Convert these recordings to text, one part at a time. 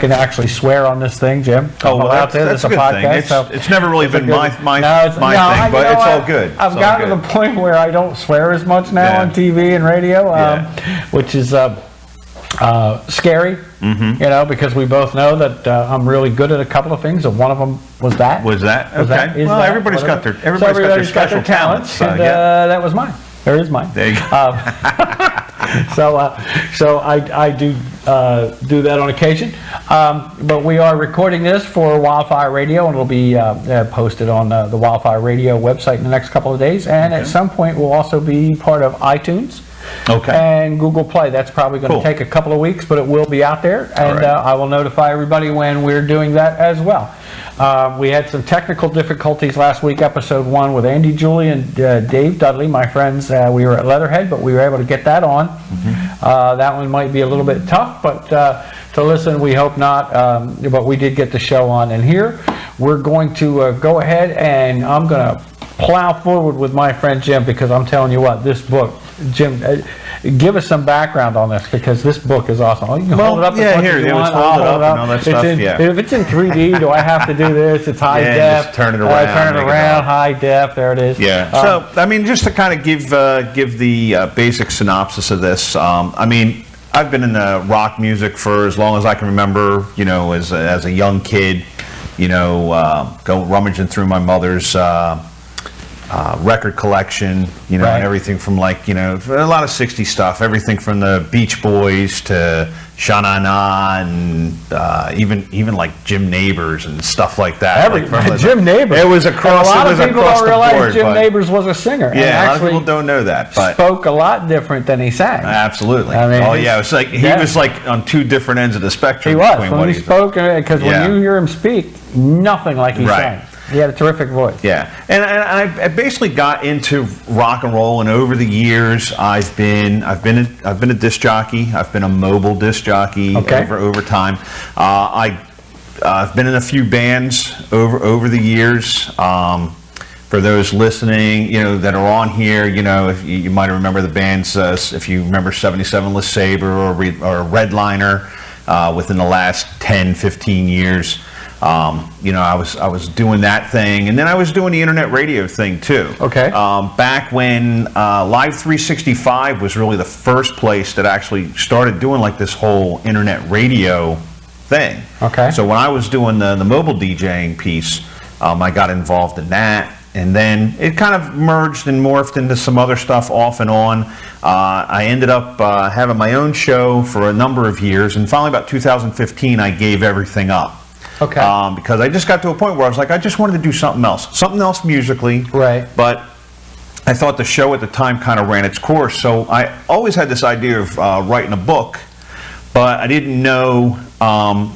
can actually swear on this thing, Jim. Oh, well, that's a good thing. It's never really been my thing, but it's all good. I've gotten to the point where I don't swear as much now on TV and radio, which is scary, because we both know that I'm really good at a couple of things, and one of them was that. Okay. Well, everybody's got their special talents. And that was mine. There is mine. There you go. So I do that on occasion. But we are recording this for Wildfire Radio, and it'll be posted on the Wildfire Radio website in the next couple of days. And at some point, we'll also be part of iTunes. And Google Play. That's probably going to take a couple of weeks, but it will be out there, and I will notify everybody when we're doing that as well. We had some technical difficulties last week, episode 1, with Andy Julie and Dave Dudley, my friends. We were at Leatherhead, but we were able to get that on. That one might be a little bit tough, but to listen, we hope not. But we did get the show on. And here, we're going to go ahead, and I'm going to plow forward with my friend Jim, because I'm telling you what, this book, Jim, give us some background on this, because this book is awesome. You can hold it up as much as you want. Hold it up and all that stuff. If it's in 3D, do I have to do this? It's high def. Just turn it around. Turn it around, high def. There it is. Yeah. So, I mean, just to kind of give the basic synopsis of this. I mean, I've been in rock music for as long as I can remember. As a young kid, go rummaging through my mother's record collection, and everything from a lot of 60s stuff, everything from the Beach Boys to Sha-Na-Na, and even like Jim Neighbors and stuff like that. Jim Neighbors. It was across. A lot of people don't realize Jim Neighbors was a singer. Yeah, a lot of people don't know that. But spoke a lot different than he sang. Absolutely. I mean, it was like he was like on two different ends of the spectrum. He was when he spoke, because when you hear him speak, nothing like he sang. He had a terrific voice. Yeah, and I basically got into rock and roll, and over the years, I've been a disc jockey. I've been a mobile disc jockey over time. I've been in a few bands over the years. For those listening, that are on here, if you might remember the bands. If you remember 77 LeSabre or Redliner, within the last 10, 15 years. I was doing that thing, and then I was doing the internet radio thing too. Back when Live 365 was really the first place that actually started doing like this whole internet radio thing. So when I was doing the mobile DJing piece, I got involved in that, and then it kind of merged and morphed into some other stuff off and on. I ended up having my own show for a number of years, and finally about 2015 I gave everything up. Because I just got to a point where I was like, I just wanted to do something else musically. But I thought the show at the time kind of ran its course. So I always had this idea of writing a book, but I didn't know how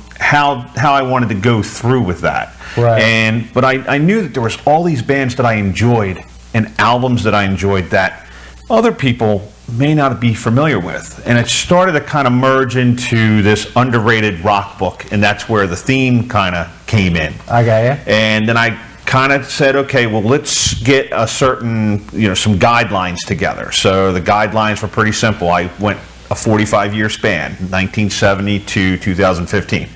I wanted to go through with that. But I knew that there was all these bands that I enjoyed and albums that I enjoyed that other people may not be familiar with, and it started to kind of merge into this underrated rock book, and that's where the theme kind of came in. I got you. And then I kind of said, okay, well, let's get a certain, some guidelines together. So the guidelines were pretty simple. I went a 45-year span, 1970 to 2015.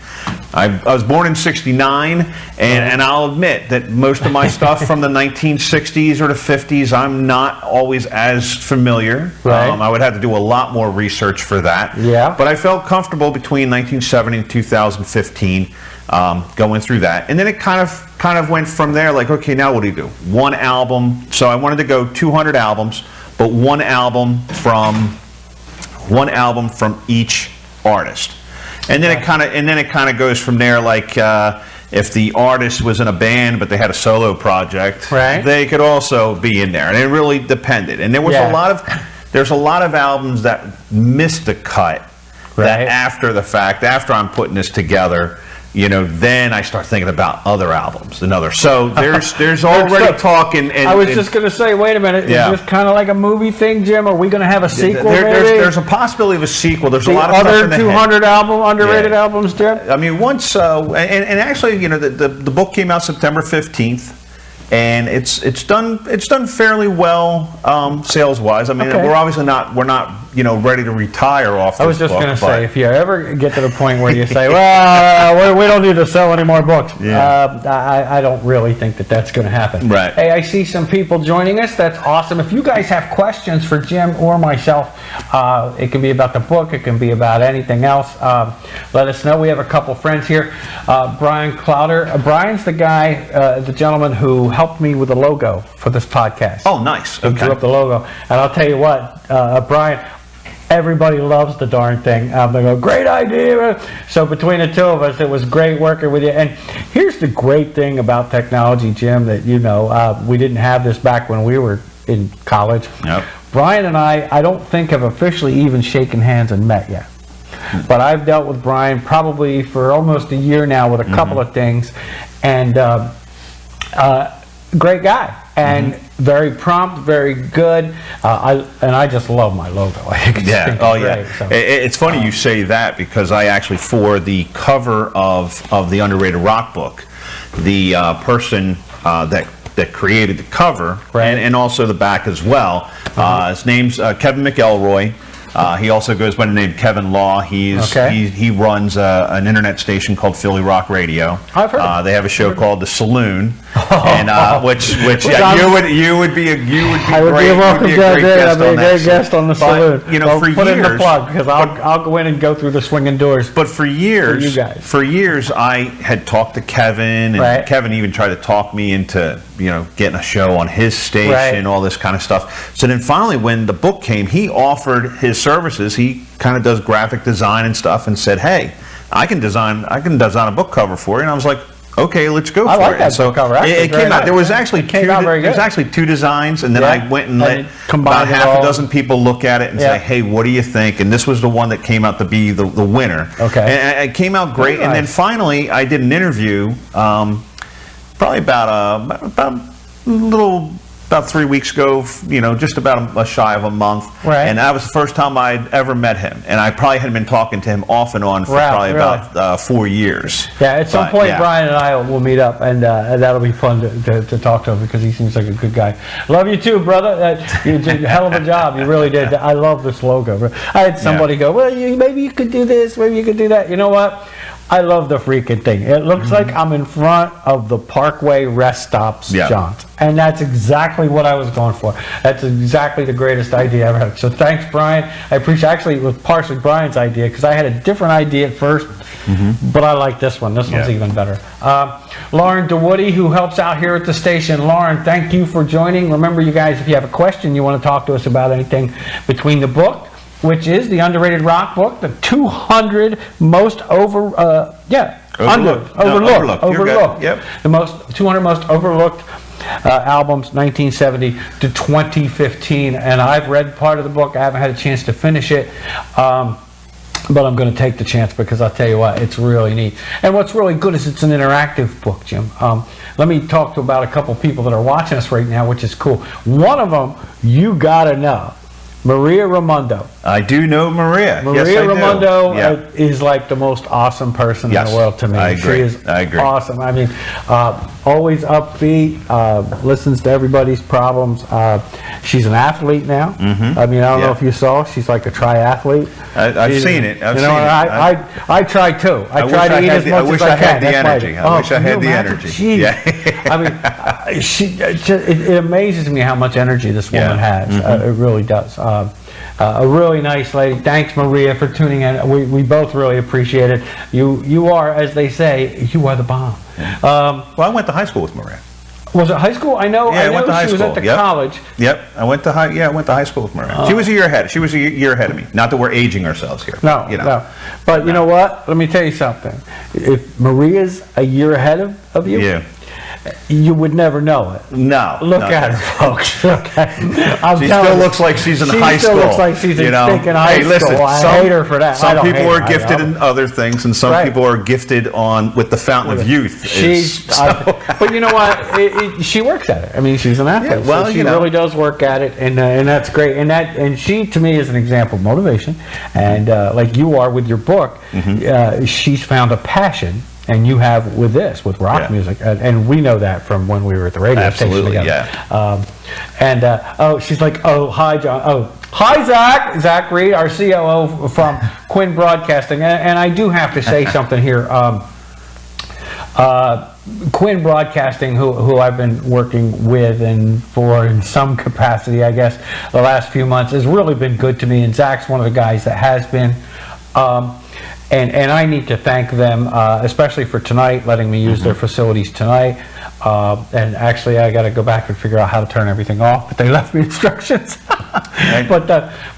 I was born in '69, and I'll admit that most of my stuff from the 1960s or the 50s, I'm not always as familiar. I would have to do a lot more research for that. But I felt comfortable between 1970 and 2015 going through that. And then it kind of went from there, like, okay, now what do you do? One album. So I wanted to go 200 albums, but one album from each artist. And then it kind of goes from there. Like if the artist was in a band but they had a solo project, they could also be in there. And it really depended. And there was there's a lot of albums that missed the cut. That after the fact, after I'm putting this together, then I start thinking about other albums and others. So there's already talk. And I was just going to say, wait a minute, is this kind of like a movie thing, Jim? Are we going to have a sequel? There's a possibility of a sequel. There's a lot of other stuff 200 underrated albums, Jim. I mean, once and actually, the book came out September 15th. And it's done fairly well sales wise. I mean, we're obviously not ready to retire off this book. I was just going to say, if you ever get to the point where you say, well, we don't need to sell any more books, I don't really think that that's going to happen. Right. Hey, I see some people joining us. That's awesome. If you guys have questions for Jim or myself, it can be about the book, it can be about anything else, let us know. We have a couple friends here. Brian Clowder. Brian's the guy, the gentleman who helped me with the logo for this podcast. Oh, nice. He drew up the logo. And I'll tell you what, Brian, everybody loves the darn thing. They go, great idea. So between the two of us, it was great working with you. And here's the great thing about technology, Jim, that we didn't have this back when we were in college. Yep. Brian and I don't think have officially even shaken hands and met yet. But I've dealt with Brian probably for almost a year now with a couple of things. And great guy. And very prompt, very good. I just love my logo. I think it's great, so. It's funny you say that, because I actually, for the cover of the Underrated Rock book, the person that created the cover, and also the back as well, his name's Kevin McElroy. He also goes by the name Kevin Law. He runs an internet station called Philly Rock Radio. I've heard. They have a show called The Saloon, and which you would be a great guest on The Saloon. Well, for put years, in the plug, because I'll go in and go through the swinging doors. But for years, you guys. for years, I had talked to Kevin, and Kevin even tried to talk me into getting a show on his station, all this kind of stuff. So then finally, when the book came, he offered his services. He kind of does graphic design and stuff, and said, "Hey, I can design a book cover for you." And I was like, "Okay, let's go for it." I like that book cover. It came out. There was actually two designs, and then I went and let about half a dozen people look at it and say, "Hey, what do you think?" And this was the one that came out to be the winner. Okay, and it came out great. And then finally, I did an interview, probably about 3 weeks ago, just about a shy of a month. And that was the first time I'd ever met him. And I probably had been talking to him off and on for probably about 4 years. Yeah, at some point, Brian and I will meet up, and that'll be fun to talk to him, because he seems like a good guy. Love you too, brother. You did a hell of a job. You really did. I love this logo. I had somebody go, well, maybe you could do this, maybe you could do that. You know what? I love the freaking thing. It looks like I'm in front of the Parkway Rest Stops, Johns. And that's exactly what I was going for. That's exactly the greatest idea I ever had. So thanks, Brian. I appreciate, actually, it was partially Brian's idea, because I had a different idea at first, but I like this one. This one's even better. Lauren DeWoody, who helps out here at the station. Lauren, thank you for joining. Remember, you guys, if you have a question, you want to talk to us about anything between the book, which is the Underrated Rock book, the 200 most overlooked. Yep. The 200 most overlooked albums, 1970 to 2015. And I've read part of the book. I haven't had a chance to finish it. But I'm going to take the chance, because I'll tell you what, it's really neat. And what's really good is it's an interactive book, Jim. Let me talk about a couple people that are watching us right now, which is cool. One of them, you got to know. Maria Raimondo. I do know Maria. Maria Raimondo is like the most awesome person in the world to me. I agree. She is awesome. I mean, always upbeat, listens to everybody's problems. She's an athlete now. I mean, I don't know if you saw, she's like a triathlete. I've seen it. I try too. I try to eat as much as I can. I wish I had the energy. I mean, it amazes me how much energy this woman has. It really does. A really nice lady. Thanks, Maria, for tuning in. We both really appreciate it. You are, as they say, you are the bomb. Well, I went to high school with Maria. Was it high school? I know. Yeah, I went to high school. She was at the college. Yep, I went to high school with Maria. She was a year ahead. She was a year ahead of me. Not that we're aging ourselves here. No. But you know what? Let me tell you something. If Maria's a year ahead of you, you would never know it. No. Look at her, folks. Look at her. She still looks like she's in high school. She still looks like she's in stinking high school. I hate her for that. Some people are gifted in other things, and some people are gifted with the fountain of youth. But you know what? She works at it. I mean, she's an athlete. So she really does work at it, and that's great. And she, to me, is an example of motivation. And like you are with your book, she's found a passion. And you have with rock music, and we know that from when we were at the radio station together. She's like, oh, hi, John. Oh, Hi, Zach. Zach Reed, our COO from Quinn Broadcasting. And I do have to say something here. Quinn Broadcasting, who I've been working with and for in some capacity, I guess, the last few months, has really been good to me. And Zach's one of the guys that has been. And I need to thank them, especially for tonight, letting me use their facilities tonight. And actually, I got to go back and figure out how to turn everything off. But they left me instructions. but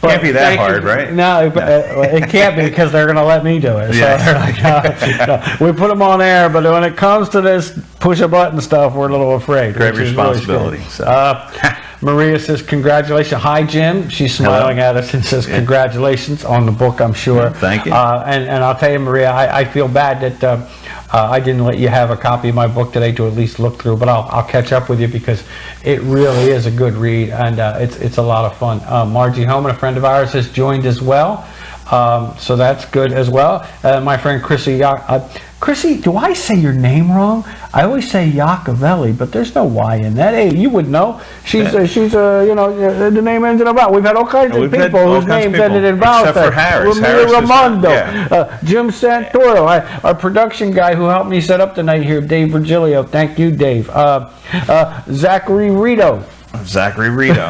can't be that hard, right? No, it can't be because they're going to let me do it. So they're like, no, we put them on air, but when it comes to this push a button stuff, we're a little afraid. Great responsibility. Really Maria says, congratulations. Hi, Jim. She's smiling at us and says, congratulations on the book, I'm sure. Thank you. And I'll tell you, Maria, I feel bad that I didn't let you have a copy of my book today to at least look through, but I'll catch up with you because it really is a good read, and it's a lot of fun. Margie Homan, a friend of ours, has joined as well, so that's good as well. My friend Chrissy, Chrissy, do I say your name wrong? I always say Yacovelli, but there's no Y in that. Hey, you would know. She's the name ends in a vowel. We've had all kinds of people whose names ended in vowels. Except for Harris. Ramondo, Jim Santora, our production guy who helped me set up tonight here, Dave Virgilio. Thank you, Dave. Zachary Rito. Zachary Rito.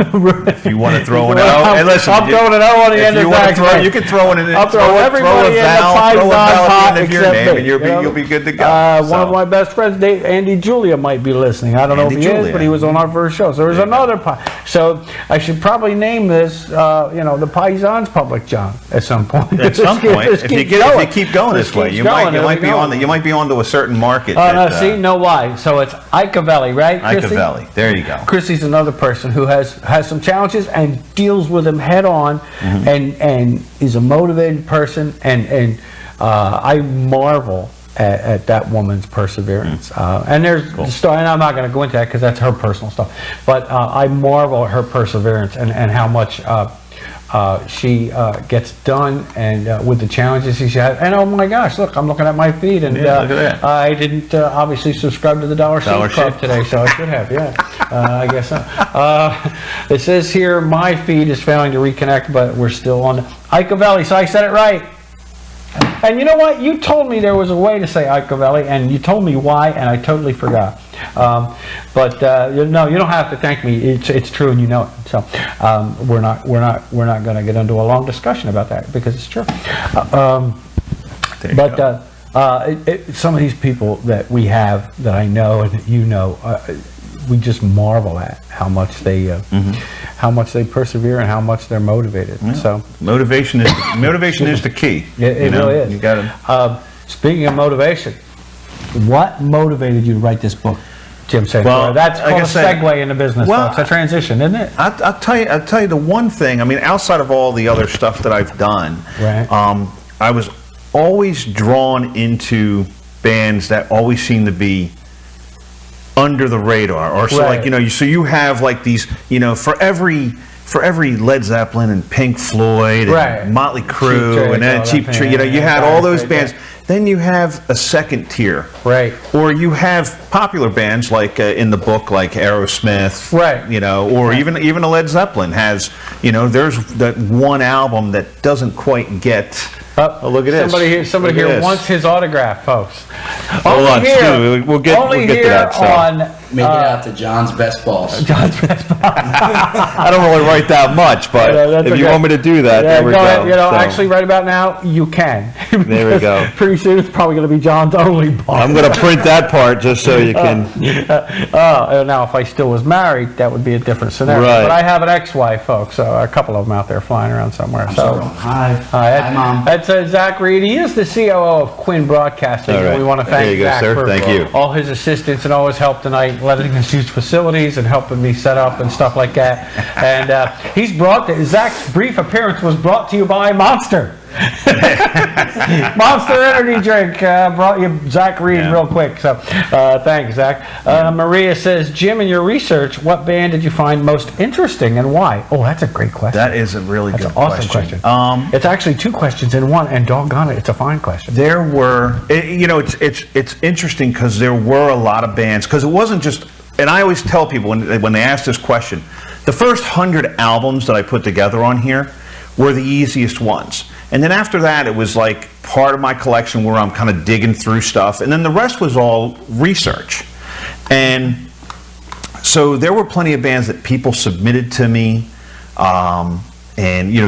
If you want to throw an O, and listen, I'm throwing an O on the end of Zach's name. You can throw in I'll throw everybody in the Python pot except me. And you'll be good to go. One of my best friends, Andy Julia, might be listening. I don't know if he is, but he was on our first show. So there's another So I should probably name this, the Paisans Public John at some point. At some point, if you keep going this way, you might be onto a certain market. See, no why. So it's Icavelli, right, Chrissy? Icavelli. There you go. Chrissy's another person who has some challenges and deals with them head on, and is a motivated person, and I marvel at that woman's perseverance. And there's the story, and I'm not going to go into that because that's her personal stuff, but I marvel at her perseverance and how much she gets done, and with the challenges she has. And oh my gosh, look, I'm looking at my feed, and look at that. I didn't obviously subscribe to the Dollar Shave Club today, so I should have, I guess so. It says here, my feed is failing to reconnect, but we're still on Icavelli, so I said it right. And you know what? You told me there was a way to say Icavelli, and you told me why, and I totally forgot. But you don't have to thank me. It's true, and you know it. So we're not going to get into a long discussion about that because it's true. Some of these people that we have, that I know and that you know, we just marvel at how much they persevere and how much they're motivated. Yeah. So motivation is the key. It really is. You got speaking of motivation, what motivated you to write this book, Jim Santora? Well, that's called a segue into business. It's a transition, isn't it? I'll tell you the one thing. I mean, outside of all the other stuff that I've done, right. I was always drawn into bands that always seem to be under the radar, or so right. So you have like these, for every Led Zeppelin and Pink Floyd and right. Motley Crue and then Cheap Trick, you had all those bands. Then you have a second tier, right? Or you have popular bands like in the book, like Aerosmith, right? Or right. even a Led Zeppelin has, there's that one album that doesn't quite get. Look at this. Somebody here wants his autograph, folks. Hold on, we'll get to that. So. Make it out to John's Best Balls. John's Best Balls. I don't really write that much, but if you want me to do that, there we go. Ahead. Actually, right about now, you can. There we go. Pretty soon, it's probably going to be John's only ball. I'm going to print that part just so you can. Now, if I still was married, that would be a different scenario. Right. But I have an ex-wife, folks. A couple of them out there flying around somewhere. Hi, Mom. That's Zach Reed. He is the COO of Quinn Broadcasting. Right. We want to thank Zach for all his assistance and all his help tonight, letting us use facilities and helping me set up and stuff like that. And Zach's brief appearance was brought to you by Monster. Monster Energy Drink brought you Zach Reed real quick. So thanks, Zach. Maria says, Jim, in your research, what band did you find most interesting and why? Oh, that's a great question. That is a really good awesome question. It's actually two questions in one, and doggone it, it's a fine question. There were, it's interesting because there were a lot of bands, because it wasn't just, and I always tell people when they ask this question, the first 100 albums that I put together on here were the easiest ones. And then after that, it was like part of my collection where I'm kind of digging through stuff. And then the rest was all research. And so there were plenty of bands that people submitted to me, and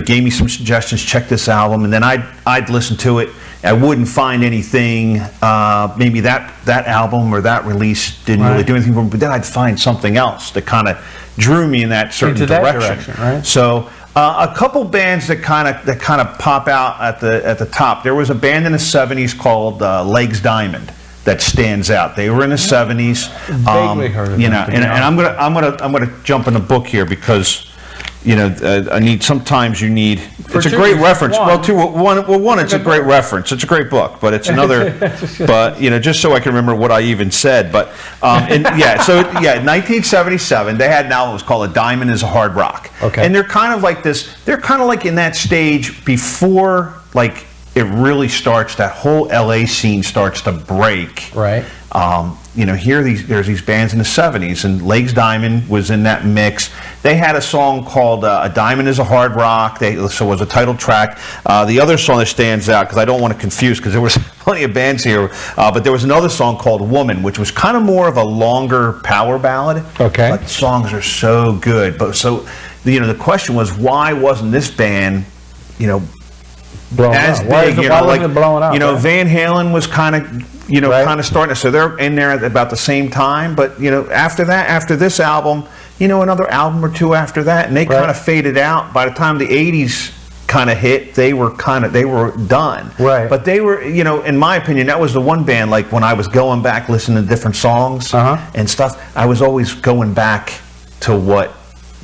gave me some suggestions. Check this album, and then I'd listen to it. I wouldn't find anything. Maybe that album or that release didn't really do anything for me, but then I'd find something else that kind of drew me in that certain direction. Right? So a couple bands that kind of pop out at the top. There was a band in the '70s called Legs Diamond that stands out. They were in the '70s. Vaguely heard of them. And I'm gonna jump in the book here because sometimes you need. It's a great reference. One, it's a great reference. It's a great book, but it's another. But just so I can remember what I even said. But 1977, they had an album that was called "A Diamond Is a Hard Rock." Okay. And they're kind of like this. They're kind of like in that stage before like it really starts. That whole LA scene starts to break. Right. There's these bands in the '70s, and Legs Diamond was in that mix. They had a song called "A Diamond Is a Hard Rock." So it was a title track. The other song that stands out, because I don't want to confuse, because there was plenty of bands here, but there was another song called "Woman," which was kind of more of a longer power ballad. Okay. But the songs are so good. But so, the question was, why wasn't this band, blowing as up. big? Why wasn't it blowing up? Van Halen was kind of. Kind of starting. So they're in there at about the same time. But after this album, another album or two after that, and they kind of faded out. By the time the '80s kind of hit, they were done. Right. But they were, in my opinion, that was the one band. Like when I was going back listening to different songs and stuff, I was always going back to what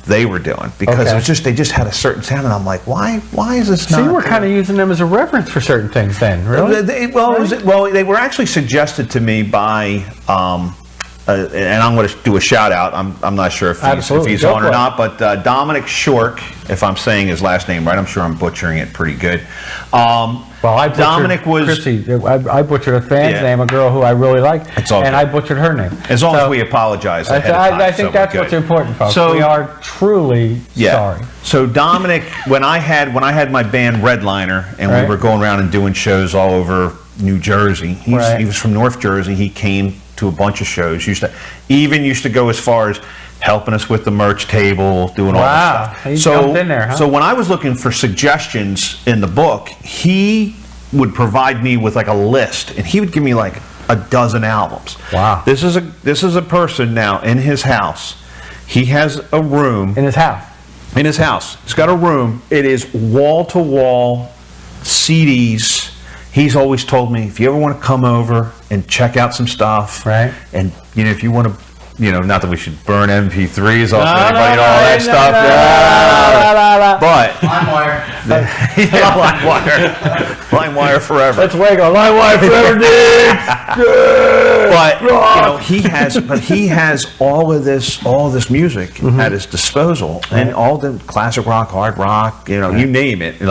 they were doing because it was they just had a certain sound, and I'm like, why is this not? So you were kind of using them as a reference for certain things then, really? They were actually suggested to me by, and I'm going to do a shout out. I'm not sure if he's on or not, but Dominic Shork, if I'm saying his last name right, I'm sure I'm butchering it pretty good. I butchered Chrissy. I butchered a fan's name, a girl who I really liked, and I butchered her name. As long as we apologize ahead of time. I think that's what's important, folks. So, we are truly sorry. So Dominic, when I had my band Redliner, and we were going around and doing shows all over New Jersey. He was from North Jersey. He came to a bunch of shows. Used to go as far as helping us with the merch table, doing all that stuff. He jumped in there, huh? So when I was looking for suggestions in the book, he would provide me with like a list, and he would give me like a dozen albums. Wow. This is a person now in his house. He has a room. In his house? In his house. He's got a room. It is wall-to-wall CDs. He's always told me, if you ever want to come over and check out some stuff, right? And if you want to, not that we should burn MP3s off anybody and all that stuff. But LimeWire forever. That's way go. LimeWire forever, But he has all this music at his disposal, and all the classic rock, hard rock, you name it.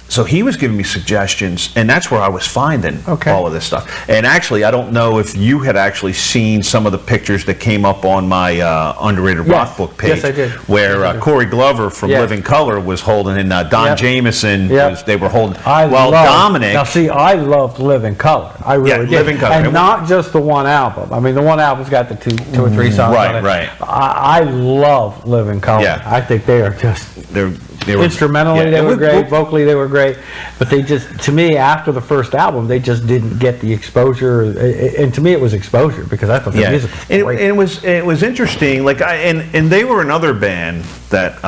So he was giving me suggestions, and that's where I was finding all of this stuff. And actually, I don't know if you had actually seen some of the pictures that came up on my Underrated Rock Book page. Yes, I did. Where Corey Glover from Living Color was holding, and Don Jameson, they were holding. Dominic... Now, see, I loved Living Color. I really did. Living Color. And not just the one album. I mean, the one album's got the two or three songs on it. Right. I love Living Color. Yeah. I think they are just... They were, instrumentally, they were great. Vocally, they were great. But they just, to me, after the first album, they just didn't get the exposure. And to me, it was exposure because I thought the music was great. And it was interesting. Like and they were another band that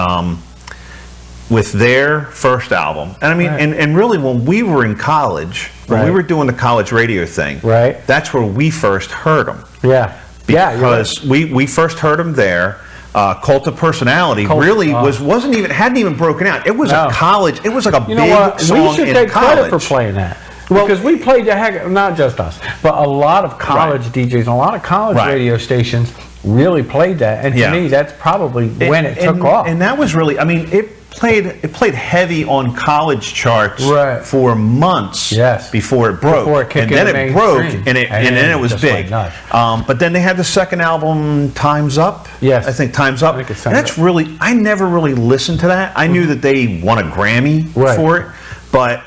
with their first album. And I mean, and really, when we were in college, when we were doing the college radio thing, that's where we first heard them. Yeah. Because we first heard them there. Cult of Personality hadn't even broken out. It was a college. It was like a big song in college. We should take credit for playing that. Because we played the heck, not just us, but a lot of college DJs and a lot of college radio stations really played that. And to me, that's probably when it took off. And that was really, I mean, played heavy on college charts Right. for months Yes. before it broke. Before it kicked and then into it broke, mainstream. and then it was just big. went nuts. But then they had the second album, Time's Up. Yes. I think Time's Up. I think it's And Time's that's really, I never really listened to that. I knew that they won a Grammy Right. for it, but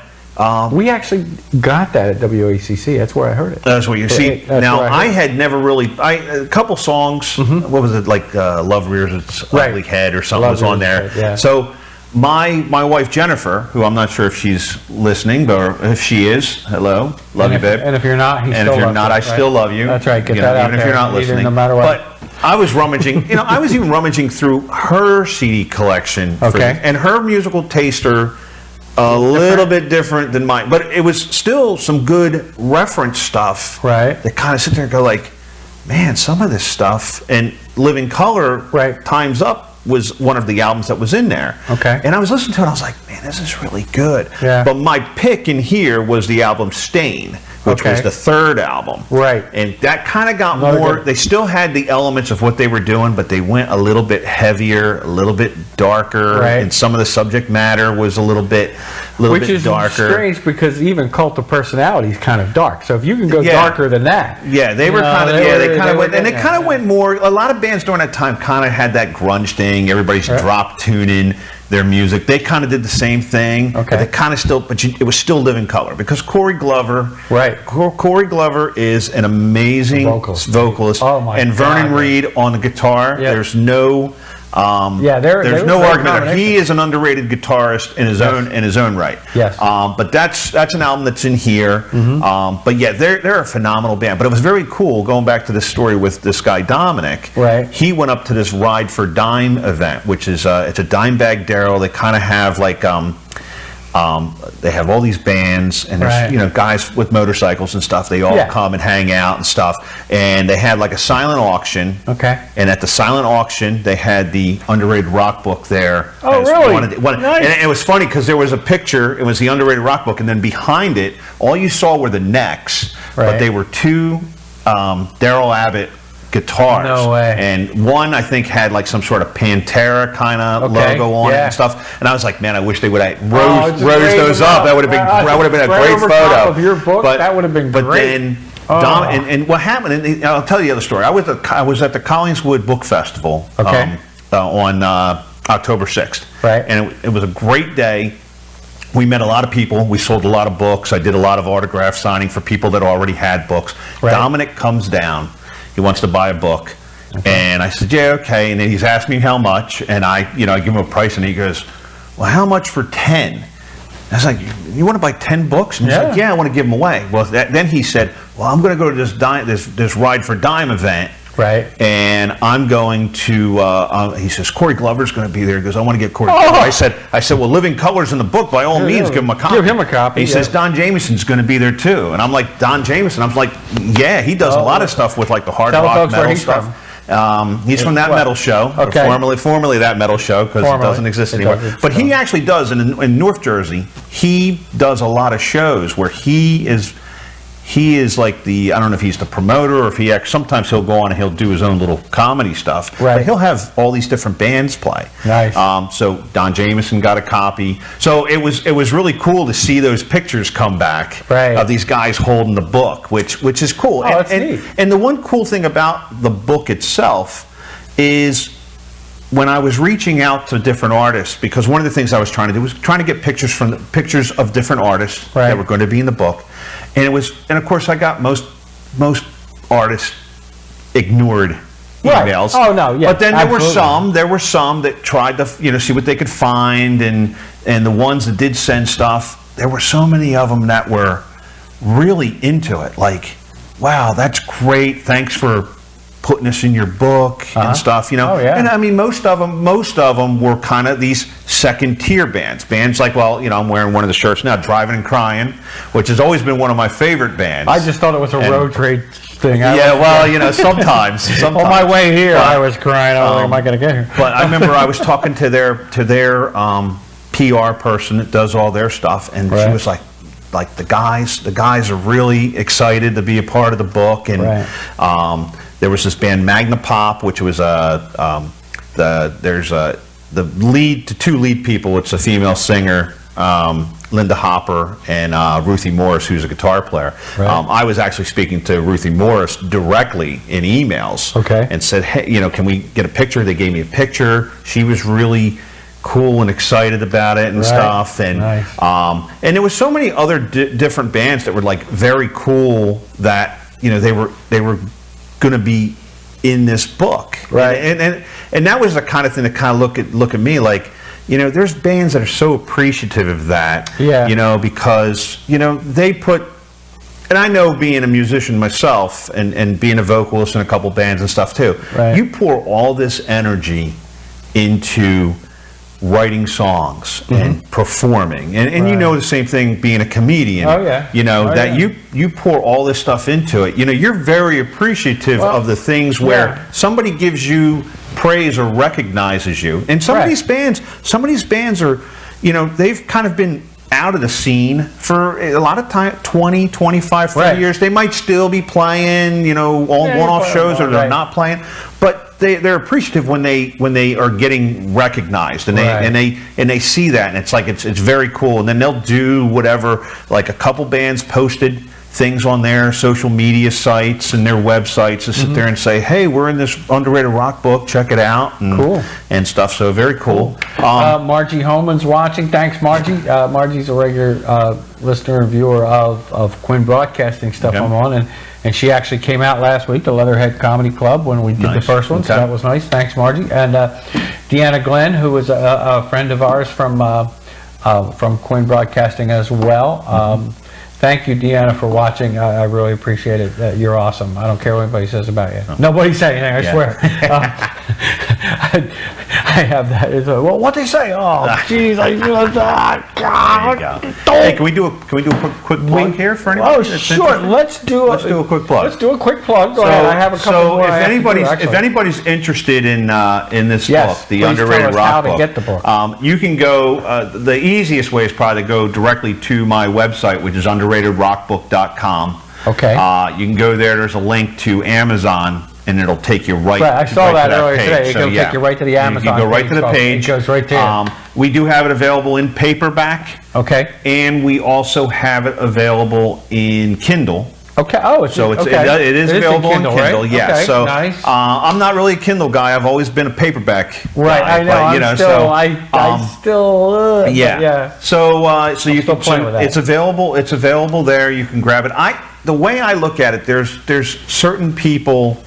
We actually got that at WACC. That's where I heard it. that's what you see. That's Now, where I heard had never really, a couple songs, what was it, like Love Rears Its Right. Ugly Head or something Love was on Rears there. Its Head, yeah. So my wife Jennifer, who I'm not sure if she's listening, but if she is, hello, love you, babe. And if you're not, he And still if you're loves not, you, I right? still love you. That's right. Get You know, that out even there. if you're not Either, listening. no matter what. But I was rummaging, I was even rummaging through her CD collection. Okay. And her musical taste are a little bit different than mine, but it was still some good reference stuff. Right. That kind of sit there and go like, man, some of this stuff, and Living Color, Right. Time's Up was one of the albums that was in there. Okay. And I was listening to it, and I was like, man, this is really good. Yeah. But my pick in here was the album Stain, which Okay. was the third album. Right. And that kind of got Another more, good- they still had the elements of what they were doing, but they went a little bit heavier, a little bit darker, Right. and some of the subject matter was a little bit Which is darker. strange because even Cult of Personality is kind of dark. So if you can go Yeah. darker than that. Yeah, they you were know, kind of, they yeah, were- they kind of were went, and they getting kind of it. went more, a lot of bands during that time kind of had that grunge thing, everybody's Right. drop tuning their music. They kind of did the same thing, Okay. but they kind of still, it was still Living Color, because Corey Glover, Right. Corey Glover is an amazing vocalist, Oh my and Vernon God. Reid on the guitar, Yeah. there's no, Yeah, they there's were no great argument. combination. He is an underrated guitarist in his own right. Yes. But that's an album that's in here. Mm-hmm. But yeah, they're a phenomenal band. But it was very cool going back to this story with this guy Dominic. Right. He went up to this Ride for Dime event, which is it's a Dimebag Darrell. They kind of have like they have all these bands, and there's Right. guys with motorcycles and stuff. They all Yeah. come and hang out and stuff. And they had like a silent auction. Okay. And at the silent auction, they had the underrated rock book there. Oh, as really? And Nice. it was funny because there was a picture. It was the underrated rock book, and then behind it, all you saw were the necks, Right. but they were two Daryl Abbott guitars. No way. And one, I think, had like some sort of Pantera kind of Okay, logo on it yeah. and stuff. And I was like, man, I wish they would have Oh, rose just those raise them up. up. That would have been That been a right great over photo. top of your book, that would have been But great. then Oh. and what happened, and I'll tell you the other story. I was at the Collingswood Book Festival Okay. on October 6th. Right. And it was a great day. We met a lot of people. We sold a lot of books. I did a lot of autograph signing for people that already had books. Right. Dominic comes down. He wants to buy a book. And I said, yeah, okay. And then he's asked me how much. And I give him a price. And he goes, well, how much for 10? I was like, you want to buy 10 books? And he's Yeah. like, yeah, I want to give them away. Well, then he said, well, I'm going to go to this Ride for Dime event. Right. And I'm going to, he says, Corey Glover's going to be there. He goes, I want to get Corey Oh. Glover. I said, well, Living Color's in the book. By all Yeah, means, yeah. give him a copy. Give him a copy, He yeah. says, Don Jameson's going to be there too. And I'm like, Don Jameson? I'm like, yeah, he does a lot of stuff with like the hard Tell rock folks where metal he's stuff. He's from That What? Metal Show, or Okay. formerly That Metal Show, because it Formerly. doesn't exist It anymore. doesn't, But he no. actually does, in North Jersey, he does a lot of shows where he is like the, I don't know if he's the promoter or if sometimes he'll go on and he'll do his own little comedy stuff. Right. But he'll have all these different bands play. Nice. So Don Jameson got a copy. So it was really cool to see those pictures come back Right. of these guys holding the book, which is cool. Oh, that's neat. And the one cool thing about the book itself is when I was reaching out to different artists, because one of the things I was trying to do was trying to get pictures of different artists Right. that were going to be in the book, and of course I got most artists ignored Right. emails. Oh, no, yeah, But then absolutely. there were some that tried to see what they could find, and the ones that did send stuff, there were so many of them that were really into it. Like, wow, that's great. Thanks for putting us in your book and stuff, Oh, yeah. And I mean, most of them were kind of these second tier bands like, well, I'm wearing one of the shirts now, Driving and Crying, which has always been one of my favorite bands. I just thought it was a road trade thing. Yeah, well, sometimes. On my way here, I was crying. Oh, am I going to get here? But I remember I was talking to their PR person that does all their stuff, and she Right. was like the guys are really excited to be a part of the book, and Right. there was this band Magna Pop, which was two lead people. It's a female singer, Linda Hopper, and Ruthie Morris, who's a guitar player. Right. I was actually speaking to Ruthie Morris directly in emails, and said, hey, can we get a picture? They gave me a picture. She was really cool and excited about it and stuff, and nice. And there was so many other different bands that were like very cool that they were going to be in this book, right? And that was the kind of thing that kind of look at me like, there's bands that are so appreciative of that, because they put. And I know, being a musician myself and being a vocalist in a couple bands and stuff too, you pour all this energy into writing songs and performing, and the same thing being a comedian. You pour all this stuff into it. You're very appreciative of the things where somebody gives you praise or recognizes you. And some of these bands are, they've kind of been out of the scene for a lot of time, 20, 25, 30 years. They might still be playing, one-off shows, or they're not playing, but they're appreciative when they are getting recognized, and they see that, and it's like it's very cool. And then they'll do whatever, like a couple bands posted things on their social media sites and their websites to sit there and say, hey, we're in this underrated rock book, check it out, and stuff. So very cool. Margie Holman's watching. Thanks, Margie. Margie's a regular listener and viewer of Quinn Broadcasting stuff I'm on, and she actually came out last week to Leatherhead Comedy Club when we did the first one, so that was nice. Thanks, Margie. And Deanna Glenn, who is a friend of ours from Quinn Broadcasting as well. Thank you, Deanna, for watching. I really appreciate it. You're awesome. I don't care what anybody says about you. Nobody say anything, I swear. I have that. It's well, what they say? Oh, jeez, I feel that. Hey, can we do a quick plug here for anybody? Oh, sure. Let's do a quick plug. Let's do a quick plug. Go ahead. I have a couple more. If anybody's interested in this book, the Underrated Rock Book, how to get the book. You can go. The easiest way is probably to go directly to my website, which is underratedrockbook.com. Okay. You can go there. There's a link to Amazon, and it'll take you right. I saw that earlier page. today. It'll take you right to the Amazon. You can go right to the page. It goes right there. We do have it available in paperback. Okay. And we also have it available in Kindle. Okay. Oh, it is available in Kindle. Right? Yeah. Okay, so nice. I'm not really a Kindle guy. I've always been a paperback guy. I know. But, yeah. So you can. It's available. It's available there. You can grab it. The way I look at it, there's certain people,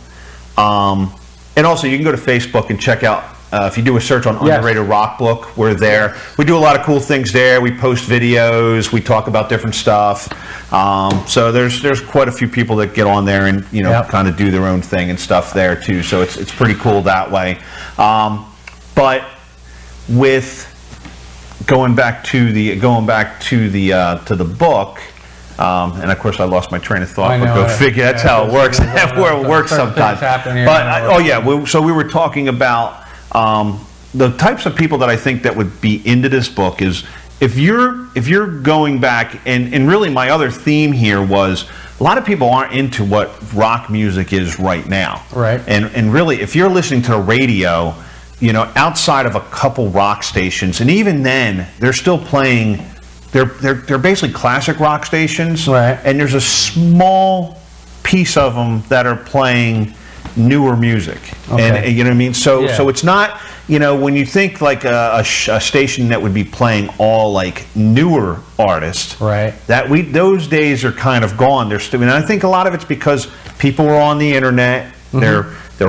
and also you can go to Facebook and check out. If you do a search on Underrated Rock Book, we're there. We do a lot of cool things there. We post videos. We talk about different stuff. So there's quite a few people that get on there and kind of do their own thing and stuff there too. So it's pretty cool that way. But with going back to the book. And of course, I lost my train of thought. But go figure. That's how it works. Where it works sometimes. But so we were talking about the types of people that I think that would be into this book is if you're going back and really my other theme here was a lot of people aren't into what rock music is right now. Right. And really, if you're listening to the radio, outside of a couple rock stations, and even then, they're still playing. They're basically classic rock stations, right? And there's a small piece of them that are playing newer music, and you know what I mean. So it's not when you think like a station that would be playing all like newer artists, right? Those days are kind of gone. And I think a lot of it's because people are on the internet. They're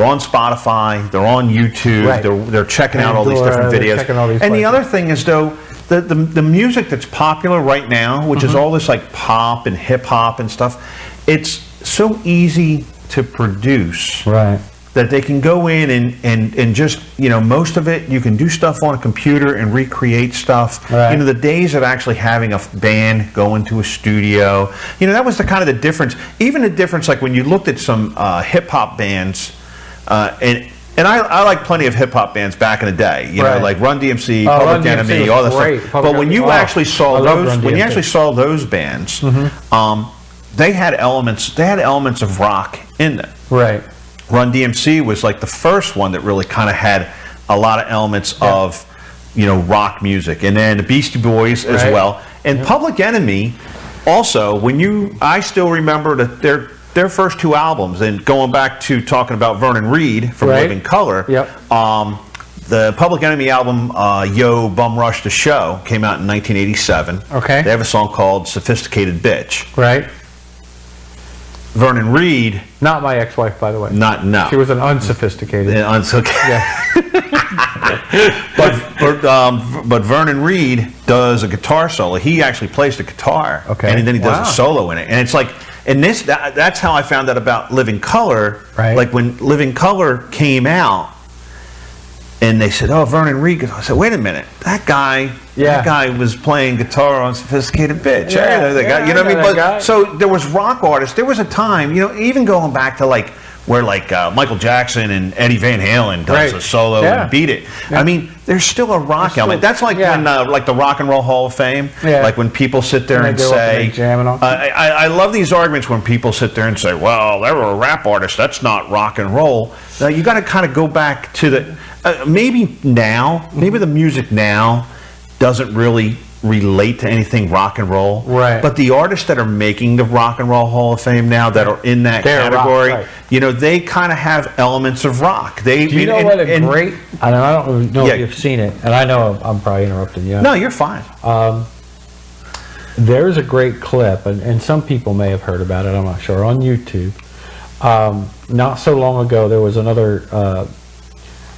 on Spotify. They're on YouTube. Right. They're checking out all these different videos. And the other thing is though. The music that's popular right now, which is all this like pop and hip hop and stuff, it's so easy to produce, right? That they can go in and just most of it you can do stuff on a computer and recreate stuff. Right. The days of actually having a band go into a studio, that was the kind of the difference. Even the difference, like when you looked at some hip hop bands, and I like plenty of hip hop bands back in the day, like Run DMC, Public Enemy, all that stuff. But when you actually saw those bands, they had elements of rock in them. Right. Run DMC was like the first one that really kind of had a lot of elements of, rock music, and then the Beastie Boys as well, and Public Enemy. Also, I still remember that their first two albums, and going back to talking about Vernon Reid from Living Colour. The Public Enemy album, Yo Bum Rush the Show, came out in 1987. Okay. They have a song called Sophisticated Bitch. Right. Vernon Reid. Not my ex-wife, by the way. No. She was an unsophisticated. But Vernon Reid does a guitar solo. He actually plays the guitar. Okay. And then he does a solo in it. And it's like, that's how I found out about Living Colour. Right. Like when Living Colour came out, and they said, "Oh, Vernon Reid." I said, "Wait a minute, that guy was playing guitar on Sophisticated Bitch." You know what I mean? But so there was rock artists. There was a time, even going back to where Michael Jackson and Eddie Van Halen does a solo and beat it. I mean, there's still a rock element. That's like when the Rock and Roll Hall of Fame. Like when people sit there and say, I love these arguments when people sit there and say, "Well, they were a rap artist. That's not rock and roll." Now you got to kind of go back to the. Maybe the music now doesn't really relate to anything rock and roll. Right. But the artists that are making the Rock and Roll Hall of Fame now that are in that category, they kind of have elements of rock. Do you know what a great? I don't know if you've seen it, and I know I'm probably interrupting you. No, you're fine. There's a great clip, and some people may have heard about it. I'm not sure, on YouTube. Not so long ago, there was another.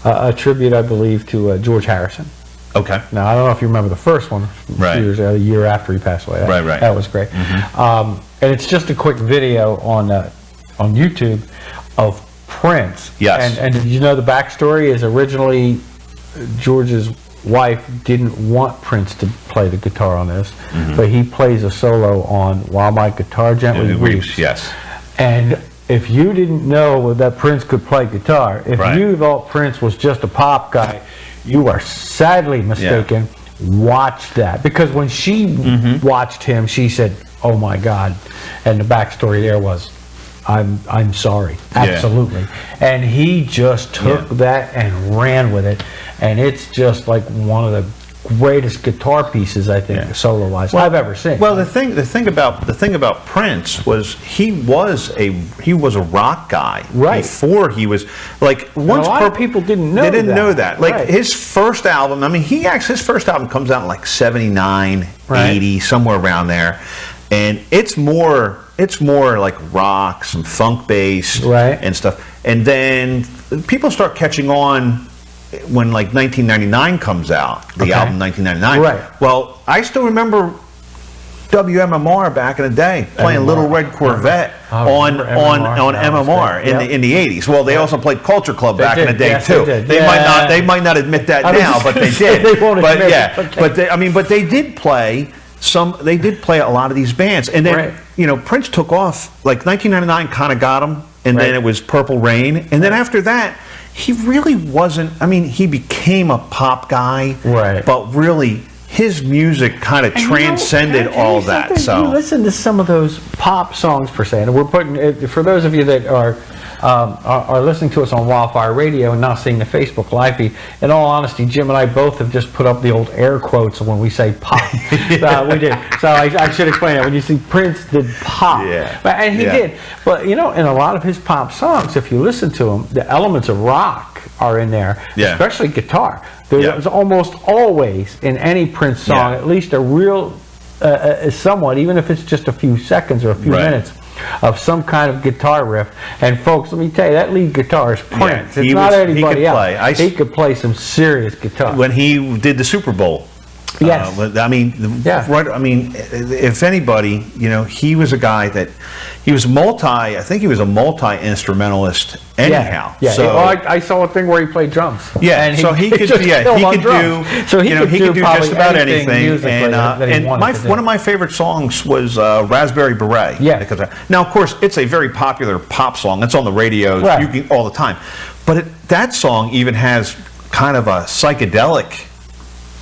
A tribute, I believe, to George Harrison. Okay. Now, I don't know if you remember the first one, a year after he passed away. That was great. And it's just a quick video on YouTube of Prince. Yes. And did you know the backstory is originally George's wife didn't want Prince to play the guitar on this, but he plays a solo on While My Guitar Gently Weeps. Yes. And if you didn't know that Prince could play guitar, if you thought Prince was just a pop guy, you are sadly mistaken. Watch that. Because when she watched him, she said, "Oh my God." And the backstory there was, I'm sorry. Absolutely. And he just took that and ran with it. And it's just like one of the greatest guitar pieces, I think, solo-wise, I've ever seen. Well, the thing about Prince was he was a rock guy before he was a lot of people didn't know. They didn't know that. His first album. I mean, his first album comes out in 79, 80, somewhere around there, and it's more like rock, some funk bass, and stuff. And then people start catching on. When 1999 comes out, the album 1999. Well, I still remember WMMR back in the day playing Little Red Corvette on MMR in the 80s. Well, they also played Culture Club back in the day too. They might not admit that now, but they did. They won't admit it. But they did play a lot of these bands, and then Prince took off. 1999 kind of got him, and then it was Purple Rain, and then after that. He really wasn't. I mean, he became a pop guy, but really, his music kind of transcended all that. So you listen to some of those pop songs per se, and we're putting for those of you that are listening to us on Wildfire Radio and not seeing the Facebook Live feed. In all honesty, Jim and I both have just put up the old air quotes when we say pop. We did. So I should explain that. When you see Prince did pop, and he did. But in a lot of his pop songs, if you listen to them, the elements of rock are in there, especially guitar. There's almost always in any Prince song at least a real, somewhat, even if it's just a few seconds or a few minutes, of some kind of guitar riff. And folks, let me tell you, that lead guitar is Prince. It's not anybody else. He could play some serious guitar. When he did the Super Bowl. Yes. If anybody, he was a guy that he was I think he was a multi-instrumentalist anyhow. Yeah. So I saw a thing where he played drums. Yeah. And so he could do just about anything. And one of my favorite songs was Raspberry Beret. Yeah. Now, of course, it's a very popular pop song. It's on the radio all the time. But that song even has kind of a psychedelic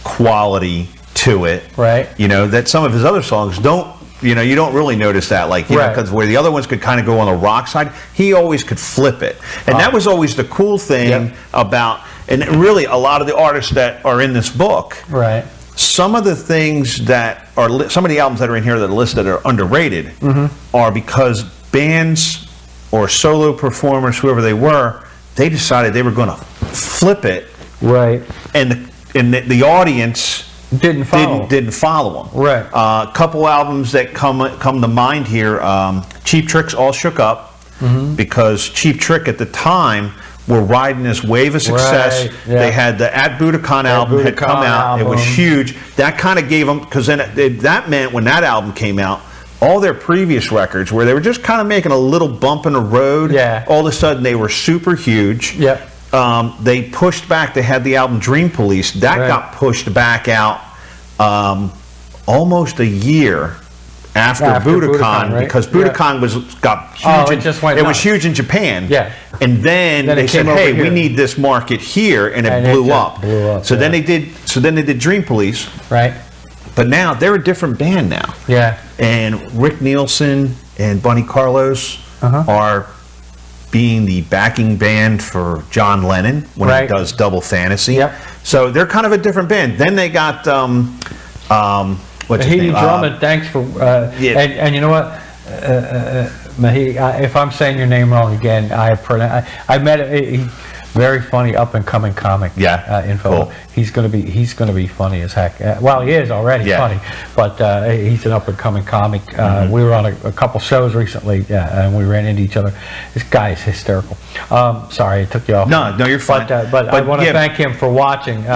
quality to it, that some of his other songs don't. You don't really notice that, because where the other ones could kind of go on the rock side, he always could flip it, and that was always the cool thing about. and really a lot of the artists that are in this book, Right. some of the things that are some of the albums that are in here that are listed that are underrated are because bands or solo performers, whoever they were, they decided they were going to flip it, Right. and the audience Didn't follow them. Right. A couple albums that come to mind here. Cheap Trick's All Shook Up, because Cheap Trick at the time were riding this wave of success. Right, yeah. They had the At Budokan album had come out. It was huge. That kind of gave them, because then that meant when that album came out, all their previous records, where they were just kind of making a little bump in the road, all of a sudden they were super huge. Yep. They pushed back. They had the album Dream Police. That got pushed back out almost a year after Budokan, right? because Budokan got huge. It was huge in Japan. Yeah. And then they said, "Hey, we need this market here," and it blew up. So then they did Dream Police. Right. But now they're a different band now. Yeah. And Rick Nielsen and Bunny Carlos are being the backing band for John Lennon when he does Double Fantasy. Yep. So they're kind of a different band. Then they got what's his name? Drummond, thanks for and you know what, Mahi, if I'm saying your name wrong again, I met a very funny up and coming comic. Info. Cool. He's gonna be funny as heck. Well, he is already funny, but he's an up and coming comic. We were on a couple shows recently, and we ran into each other. This guy is hysterical. Sorry, I took you off. No, you're fine. But I want to thank him for watching.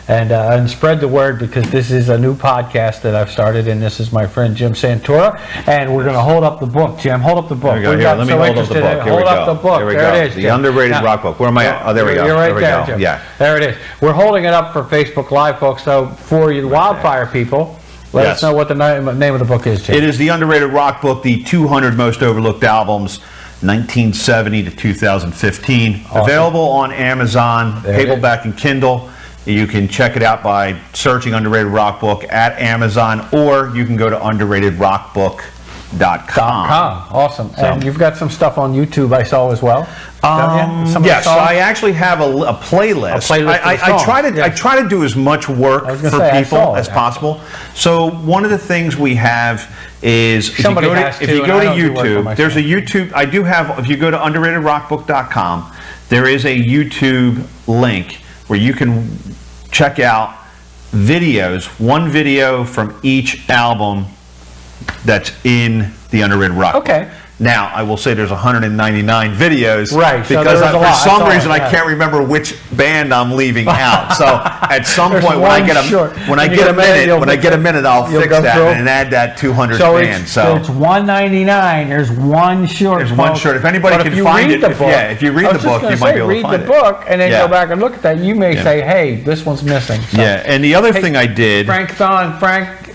And spread the word, because this is a new podcast that I've started, and this is my friend Jim Santora, and we're going to hold up the book. Jim, hold up the book. There we go. Here, let me hold up the book. Hold up the book. There we there go. It is, the Jim. underrated rock book. Where am I at? Oh, there we go. You're right there we there, go. Jim. Yeah. There it is. We're holding it up for Facebook Live, folks. So for you Wildfire people, let us know what the name of the book is, Jim. It is the underrated rock book, the 200 most overlooked albums, 1970 to 2015. Awesome. Available on Amazon, paperback and Kindle. You can check it out by searching Underrated Rock Book at Amazon, or you can go to underratedrockbook.com. Awesome. And you've got some stuff on YouTube I saw as well. Yes, I actually have a playlist. I try to do as much work for people as possible. So one of the things we have is if you go to YouTube, there's a YouTube. I do have. If you go to underratedrockbook.com, there is a YouTube link where you can check out videos, one video from each album that's in the Underrated Rock. Okay. Now, I will say there's 199 videos. Right. Because for some reason I can't remember which band I'm leaving out. So at some point when I get a minute, I'll fix that and add that 200 band. So it's 199. There's one short. There's one short. If anybody can find it, if you read the book, you might be able to find it. Read the book and then go back and look at that. You may say, hey, this one's missing. So, and the other thing I did. Frank,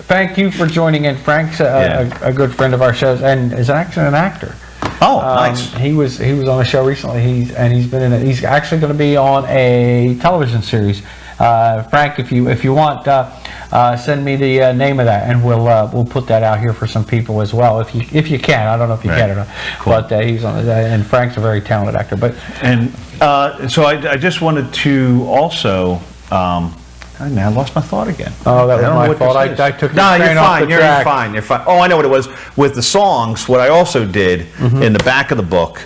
thank you for joining in. Frank's a good friend of our shows and is actually an actor. Oh, nice. He was on a show recently. He's he's actually going to be on a television series. Frank, if you want, send me the name of that, and we'll put that out here for some people as well. If you can, I don't know if you can or not. Cool. But he's on, and Frank's a very talented actor. So I just wanted to also. I lost my thought again. Oh, that was my fault. I took the train off the track. You're fine. Oh, I know what it was. With the songs, what I also did in the back of the book,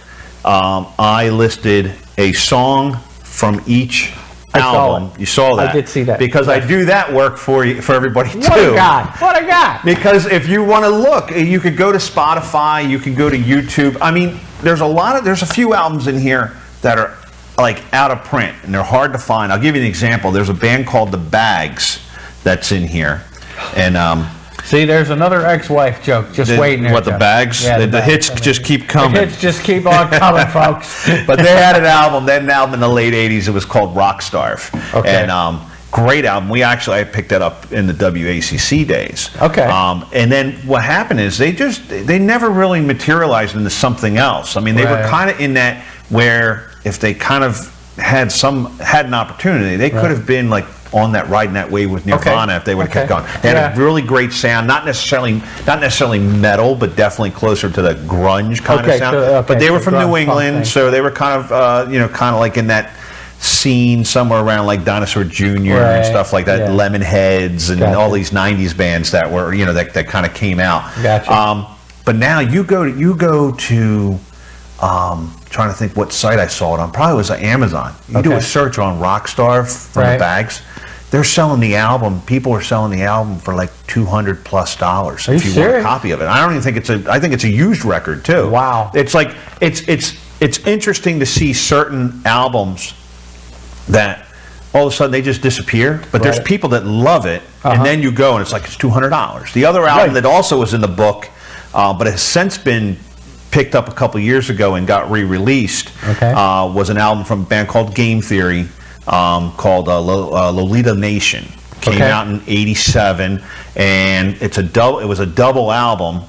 I listed a song from each album. You saw that. I did see that. Because I do that work for everybody too. What a guy. Because if you want to look, you could go to Spotify, you could go to YouTube. I mean, there's a few albums in here that are like out of print and they're hard to find. I'll give you an example. There's a band called The Bags that's in here, and see, there's another ex-wife joke just waiting there. What, The Bags? Yeah, the hits just keep coming. The hits just keep on coming, folks. But they had an album in the late '80s. It was called Rockstarve, and great album. I picked that up in the WACC days. Okay. And then what happened is they never really materialized into something else. I mean, they were kind of in that where if they kind of had an opportunity, they could have been like on that riding that wave with Nirvana if they would have kept going. They had a really great sound, not necessarily metal, but definitely closer to the grunge kind of sound. But they were from New England, so they were kind of like in that scene somewhere around like Dinosaur Jr. and stuff like that, Lemonheads and all these 90s bands that were, that kind of came out. Gotcha. But now you go to trying to think what site I saw it on. Probably was Amazon. You do a search on Rockstar for the bags. They're selling the album. People are selling the album for like $200+ if you want a copy of it. I don't even think I think it's a used record too. Wow. It's like it's interesting to see certain albums that all of a sudden they just disappear, but there's people that love it, and then you go and it's like it's $200. The other album that also was in the book, but has since been picked up a couple years ago and got re-released, was an album from a band called Game Theory, called Lolita Nation. Came out in '87, and it was a double album.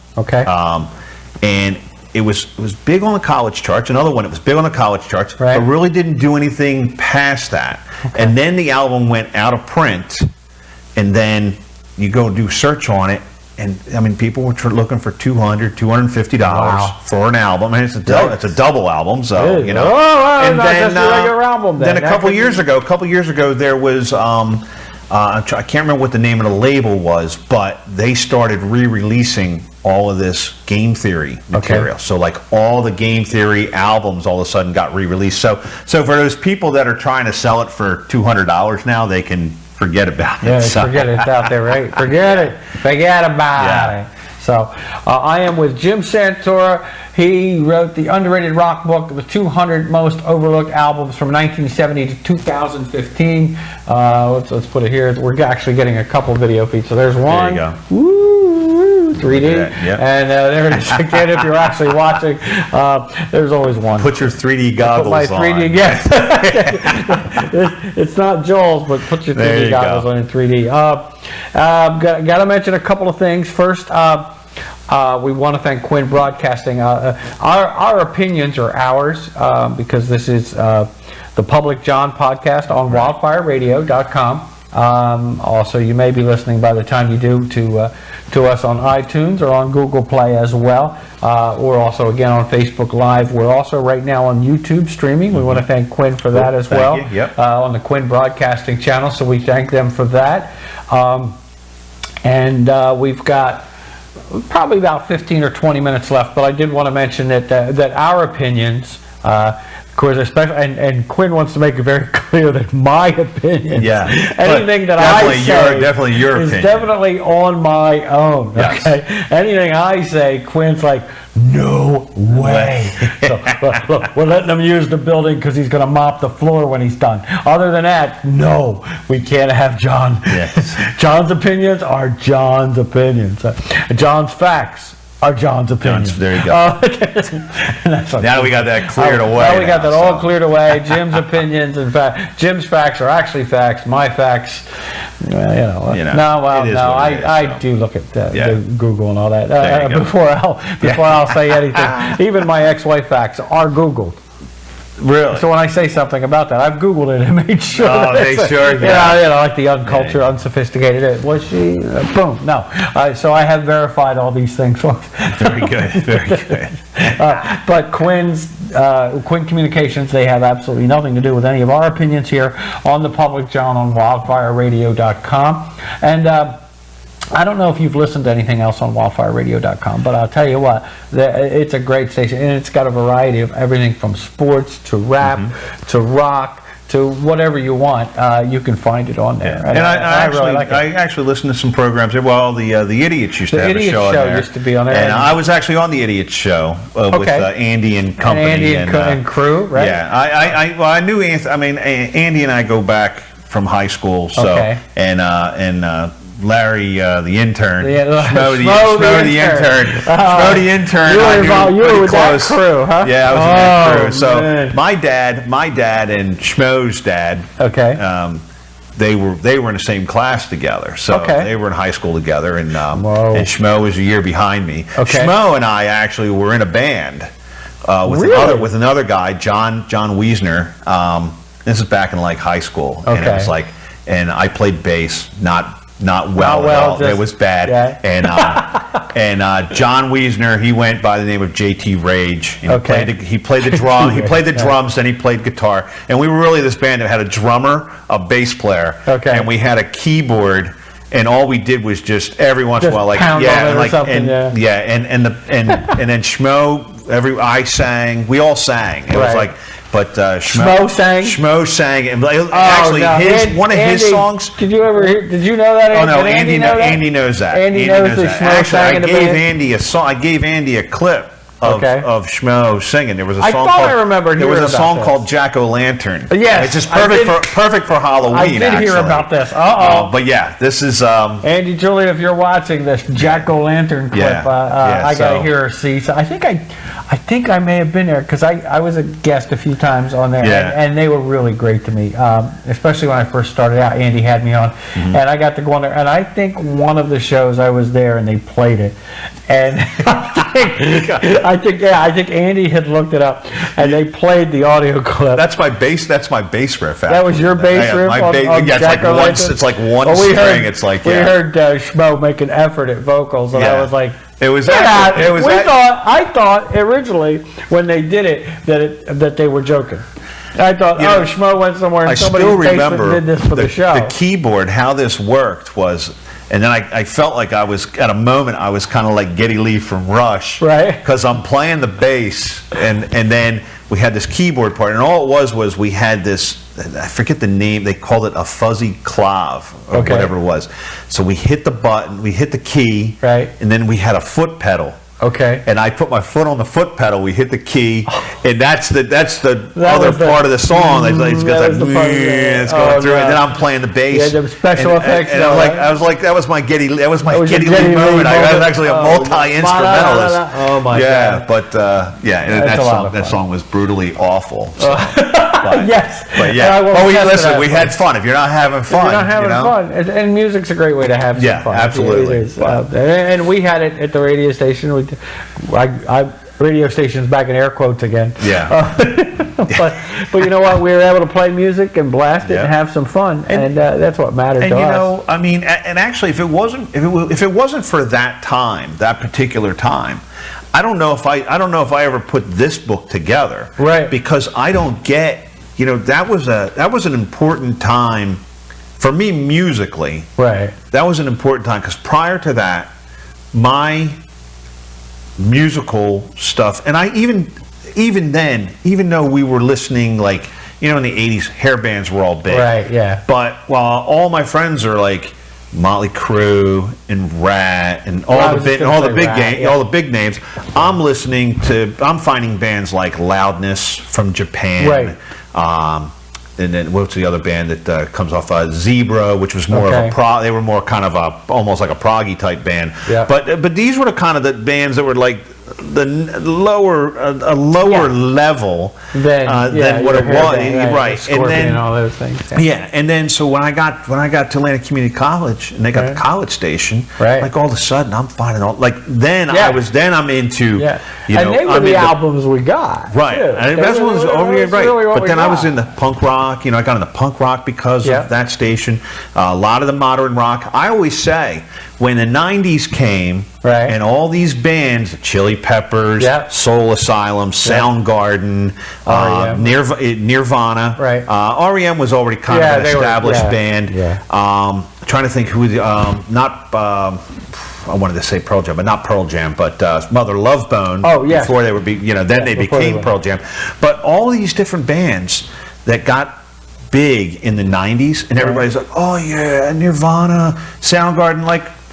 And it was big on the college charts. Another one, it was big on the college charts, but really didn't do anything past that. And then the album went out of print, and then you go do search on it, and I mean, people were looking for $200, $250 for an album, and it's a double album, so and then a couple years ago, there was I can't remember what the name of the label was, but they started re-releasing all of this Game Theory material. So like all the Game Theory albums all of a sudden got re-released. So for those people that are trying to sell it for $200 now, they can forget about it. Yeah, forget it. It's out there, right? Forget it. Forget about it. So I am with Jim Santora. He wrote the Underrated Rock book, the 200 most overlooked albums from 1970 to 2015. Let's put it here. We're actually getting a couple video feeds. So there's one. There you go. Woo, 3D. And there it is again. If you're actually watching, there's always one. Put your 3D goggles on. Put my 3D, yes. It's not Joel's, but put your 3D goggles on in 3D. Got to mention a couple of things. First, we want to thank Quinn Broadcasting. Our opinions are ours because this is the Public John podcast on wildfireradio.com. Also, you may be listening by the time you do to us on iTunes or on Google Play as well. We're also again on Facebook Live. We're also right now on YouTube streaming. We want to thank Quinn for that as well. On the Quinn Broadcasting channel. So we thank them for that. We've got probably about 15 or 20 minutes left, but I did want to mention that our opinions, of course, especially, and Quinn wants to make it very clear that my opinion, anything that I say, definitely your is opinion. definitely on my own. Yes. Okay, anything I say, Quinn's like, no way. So look, we're letting him use the building because he's going to mop the floor when he's done. Other than that, no, we can't have John. Yes. John's opinions are John's opinions. John's facts are John's opinions. There you go. Now we got that cleared away. Now we got that all cleared away. Jim's opinions, in fact, Jim's facts are actually facts. My facts, I do look at the Google and all that before I'll say anything. Even my ex-wife facts are Googled. Really? So when I say something about that, I've Googled it and made sure. Oh, make sure. Like the uncultured, unsophisticated. Was she? Boom. No. So I have verified all these things. Very good. Very good. But Quinn Communications, they have absolutely nothing to do with any of our opinions here on the Public John on wildfireradio.com. And I don't know if you've listened to anything else on wildfireradio.com, but I'll tell you what, it's a great station, and it's got a variety of everything from sports to rap to rock to whatever you want. You can find it on there. And I actually listened to some programs. Well, the Idiots used to have a show on there. Used to be on there. And I was actually on the Idiots show with Andy and company. And crew, right? Yeah, I knew Anthony. I mean, Andy and I go back from high school, so and Larry, the intern, Schmo the intern. You were with that crew, huh? Yeah, I was in that crew. So man. my dad, and Schmo's dad. They were in the same class together, so they were in high school together, and Schmo was a year behind me. Schmo and I actually were in a band with another guy, John Wiesner. This is back in like high school, and it was like, and I played bass, not not well at all. It was bad. Yeah. And John Wiesner, he went by the name of JT Rage. And Okay. he played the drum. He played the drums, then he played guitar. And we were really this band that had a drummer, a bass player, and we had a keyboard. And all we did was just every once in a while, like and then Schmo. I sang. We all sang. It was like. But Schmo sang. Schmo sang, and actually, one of his songs. Did you ever hear? Did you know that? Oh no, Andy knows that. Andy knows that. Actually, I gave Andy a song. I gave Andy a clip of Schmo singing. There was a song. I remember. There was a song called Jack O' Lantern. Yes, it's just perfect for Halloween. I did hear about this. But yeah, this is Andy, Julie, if you're watching this Jack O' Lantern clip, I gotta hear or see. So I think I may have been there because I was a guest a few times on there, and they were really great to me, especially when I first started out. Andy had me on, and I got to go on there. And I think one of the shows I was there and they played it, and I think Andy had looked it up, and they played the audio clip. That's my bass riff. Actually. That was your bass riff. It's like one string. It's like we heard Schmo make an effort at vocals, and I was like. I thought originally when they did it that they were joking. I thought, Schmo went somewhere and somebody did this for the show. The keyboard, how this worked was, and then I felt like I was at a moment I was kind of like Geddy Lee from Rush, right? Because I'm playing the bass, and then we had this keyboard part, and all it was we had this. I forget the name. They called it a fuzzy clav or whatever it was. So we hit the button, we hit the key, right, and then we had a foot pedal. Okay. And I put my foot on the foot pedal. We hit the key, and that's the other part of the song. It's going through, and then I'm playing the bass. Yeah, the special effects. And I was like, that was my Geddy Lee moment. I was actually a multi-instrumentalist. Oh my God. Yeah, but and that song was brutally awful. So. Yes. But listen, we had fun. If you're not having fun, fun, and music's a great way to have some fun. Absolutely. It is. And we had it at the radio station. Radio stations back in air quotes again. Yeah. but you know what? We were able to play music and blast it and have some fun, and that's what mattered to us. I mean, and actually, if it wasn't for that time, that particular time, I don't know if I ever put this book together. Right. Because I don't get. That was an important time for me musically. Right. That was an important time because prior to that, my musical stuff, and I even then, even though we were listening in the 80s, hair bands were all big. Right. Yeah. But while all my friends are like Motley Crue and Rat and all the big names, I'm finding bands like Loudness from Japan. Right. And then what's the other band that comes off Zebra, which was more of a they were more kind of almost like a proggy type band. Yeah. But these were the kind of the bands that were like the lower level than what it was, right? And then all those things. And then so when I got to Atlanta Community College and they got the college station, like all of a sudden I'm finding I'm into and they were the albums we got, right? And that's what was right. Really but then I was in the punk rock. I got into punk rock because of that station. A lot of the modern rock. I always say when the '90s came, and all these bands, Chili Peppers, Soul Asylum, Soundgarden, Nirvana, REM was already kind of an established band. Trying to think who I wanted to say Pearl Jam, but not Pearl Jam, but Mother Love Bone. Oh, yes. Before they would be, then they became Pearl Jam. But all these different bands that got big in the 90s, and everybody's like, oh yeah, Nirvana, Soundgarden,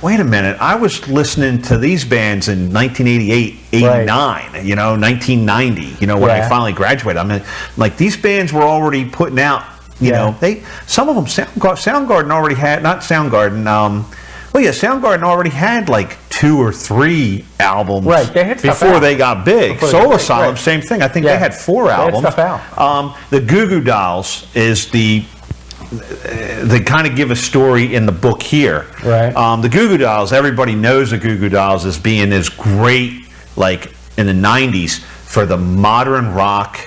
wait a minute, I was listening to these bands in 1988, 89, 1990, when I finally graduated. I mean, these bands were already putting out, some of them, Soundgarden already had, not Soundgarden, Soundgarden already had 2 or 3 albums before they got big. Soul Asylum, same thing. I think they had 4 albums. They had stuff out. The Goo Goo Dolls is they kind of give a story in the book here. Right. The Goo Goo Dolls, everybody knows the Goo Goo Dolls as being as great, in the 90s, for the modern rock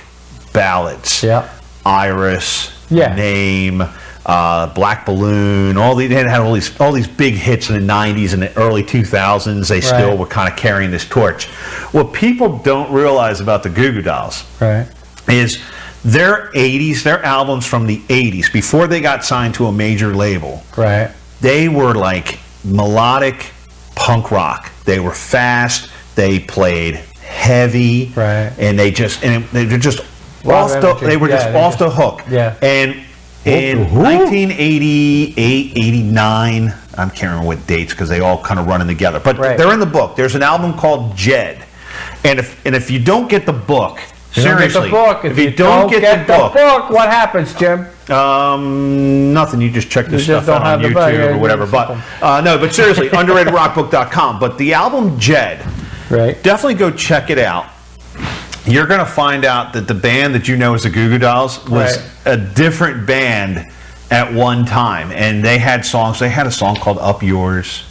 ballads. Yeah. Iris, Name, Black Balloon, they had all these big hits in the 90s and the early 2000s. They still were kind of carrying this torch. What people don't realize about the Goo Goo Dolls is their albums from the 80s, before they got signed to a major label, they were like melodic punk rock. They were fast, they played heavy, and they were just off the hook. And in 1988, 89, I can't remember what dates because they all kind of running together, but they're in the book. There's an album called Jed, and if you don't get the book, seriously, if you don't get the book, what happens, Jim? Nothing. You just check this stuff out on YouTube or whatever. But no, but seriously, underratedrockbook.com. But the album Jed, definitely go check it out. You're going to find out that the band that you know as the Goo Goo Dolls was a different band at one time, and they had songs. They had a song called "Up Yours."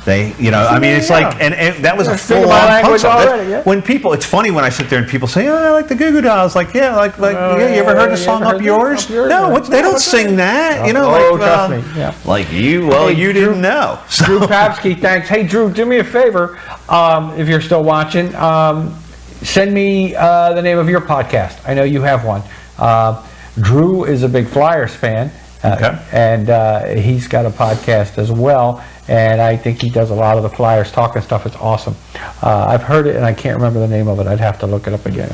It's like, and that was a full-on punk song. When people, it's funny when I sit there and people say, "Oh, I like the Goo Goo Dolls." Like, you ever heard the song "Up Yours"? No, they don't sing that. Trust me. Like you, you didn't know. Drew Papsky, thanks. Hey, Drew, do me a favor, if you're still watching. Send me the name of your podcast. I know you have one. Drew is a big Flyers fan, and he's got a podcast as well. And I think he does a lot of the Flyers talking stuff. It's awesome. I've heard it, and I can't remember the name of it. I'd have to look it up again.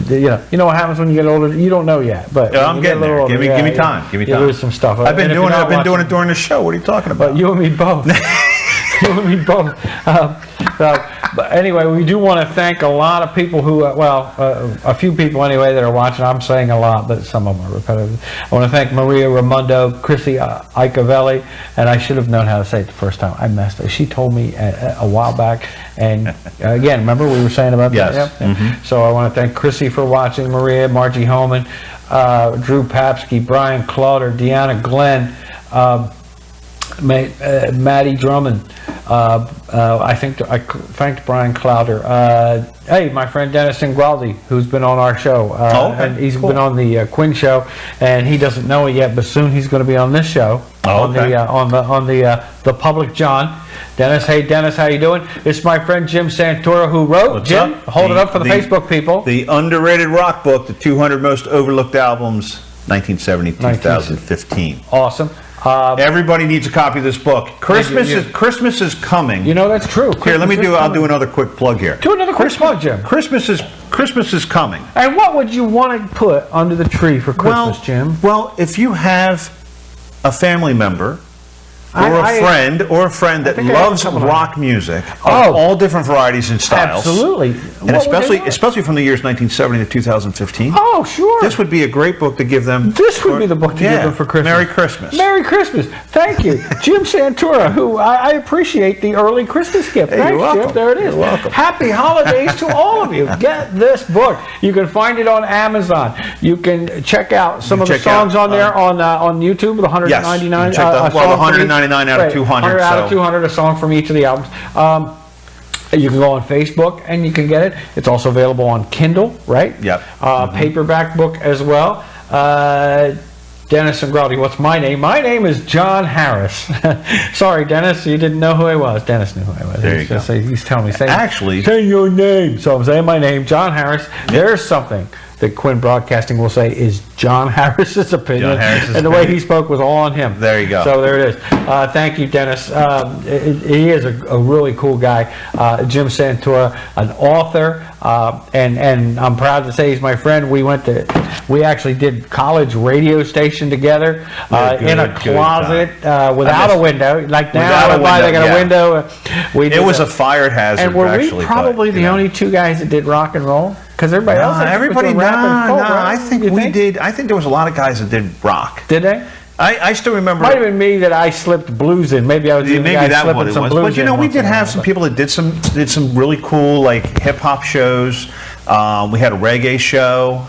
You know what happens when you get older? You don't know yet, but I'm getting there. Older, give me time. Give me time. You lose some stuff. I've been doing it during the show. What are you talking about? But you and me both. You and me both. But anyway, we do want to thank a lot of people who, a few people anyway that are watching. I'm saying a lot, but some of them are repetitive. I want to thank Maria Raimondo, Chrissy Icavelli, and I should have known how to say it the first time. I messed up. She told me a while back, and again, remember we were saying about that? Yes. So I want to thank Chrissy for watching, Maria, Margie Homan, Drew Papsky, Brian Clauder, Deanna Glenn, Maddie Drummond. I thanked Brian Clowder. Hey, my friend Dennis Ingraldi, who's been on our show, and he's been on the Quinn show, and he doesn't know it yet, but soon he's going to be on this show on the Public John. Dennis, hey Dennis, how you doing? It's my friend Jim Santora who wrote. What's Jim, up? hold it up for the Facebook people. The Underrated Rock Book, the 200 Most Overlooked Albums, 1970 2015. Awesome. Everybody needs a copy of this book. Christmas is coming. You know that's true. Here, I'll do another quick plug here. Do another quick plug, Jim. Christmas is coming. And what would you want to put under the tree for Christmas, Jim? Well, if you have a family member or a friend that loves rock music of all different varieties and styles. Absolutely. And especially from the years 1970 to 2015. Oh, sure. This would be a great book to give them. This would be the book to give them for Christmas. Merry Christmas. Merry Christmas. Thank you. Jim Santora, who I appreciate the early Christmas gift. Hey, Thanks, you're welcome. Jim. There it is. You're welcome. Happy holidays to all of you. Get this book. You can find it on Amazon. You can check out some of the songs on there on YouTube, the 199. Yes. The 199 out of 200. 100 out of 200, a song from each of the albums. You can go on Facebook and you can get it. It's also available on Kindle, right? Yep. Paperback book as well. Dennis Ingraldi, what's my name? My name is John Harris. Sorry, Dennis, you didn't know who I was. Dennis knew who I was. There you go. He's telling me, say your name. So I'm saying my name, John Harris. There's something that Quinn Broadcasting will say is John Harris's opinion. And the way he spoke was all on him. There you go. So there it is. Thank you, Dennis. He is a really cool guy. Jim Santora, an author, and I'm proud to say he's my friend. We actually did college radio station together in a closet without a window. Like now, they got a window. It was a fire hazard. And were we probably the only two guys that did rock and roll? Because everybody else, I think we did. I think there was a lot of guys that did rock. Did they? I still remember. Might have been me that I slipped blues in. Maybe I was the guy slipping some blues in. But we did have some people that did some really cool like hip hop shows. We had a reggae show.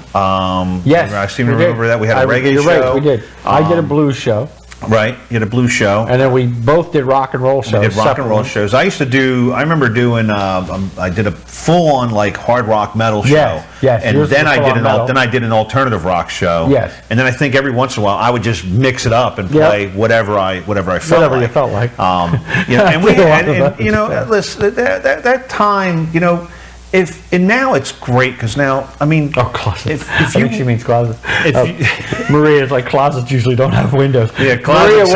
Yes, I seem to remember that we had a reggae show. Right, we did. I did a blues show. Right, you had a blues show. And then we both did rock and roll shows. We did rock and roll shows. I remember doing, I did a full-on like hard rock metal show. Yes. And then I did an alternative rock show. Yes. And then I think every once in a while I would just mix it up and play whatever I felt Whatever you felt like. Listen, that time, and now it's great because now, I mean, closet. If I think she means closet. Maria's like, closets usually don't have windows. Yeah, closets.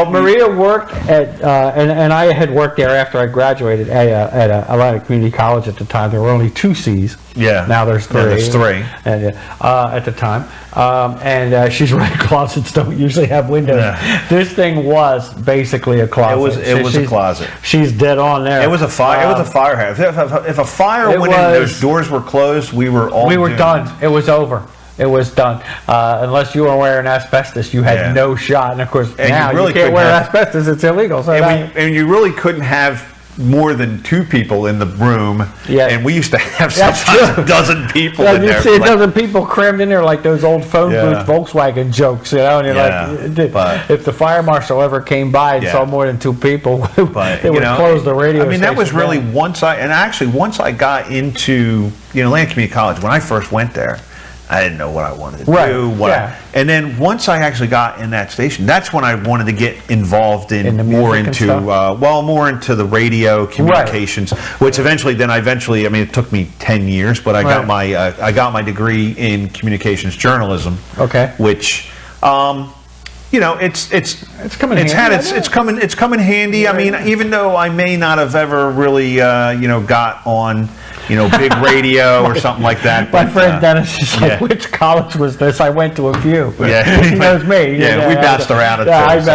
Maria worked at, and I had worked there after I graduated at Atlanta Community College at the time. There were only 2 C's. Yeah. Now there's 3. Yeah, there's 3. And, at the time. And she's right, closets don't usually have windows. Yeah. This thing was basically a closet. It was a closet. She's dead on there. It was a fire. It was a fire hazard. If a fire went in and those doors were closed, we were done. It was over. It was done. Unless you were wearing asbestos, you had no shot. And of course, now you can't wear asbestos; it's illegal. So and you really couldn't have more than 2 people in the room. Yeah. And we used to have sometimes a dozen people in there. You'd see a dozen people crammed in there like those old phone booth Volkswagen jokes, And you're like, if the fire marshal ever came by and saw more than 2 people, they would close the radio station. I mean, that was really once I got into Atlanta Community College, when I first went there, I didn't know what I wanted to do. And then once I actually got in that station, that's when I wanted to get involved more into the radio communications, which eventually, it took me 10 years, but I got my degree in communications journalism. Okay. Which, it's coming handy. It's coming handy. I mean, even though I may not have ever really, got on, big radio or something like that. My friend Dennis is like, which college was this? I went to a few. Yeah. He knows me. Yeah, we bounced around it too. I bounced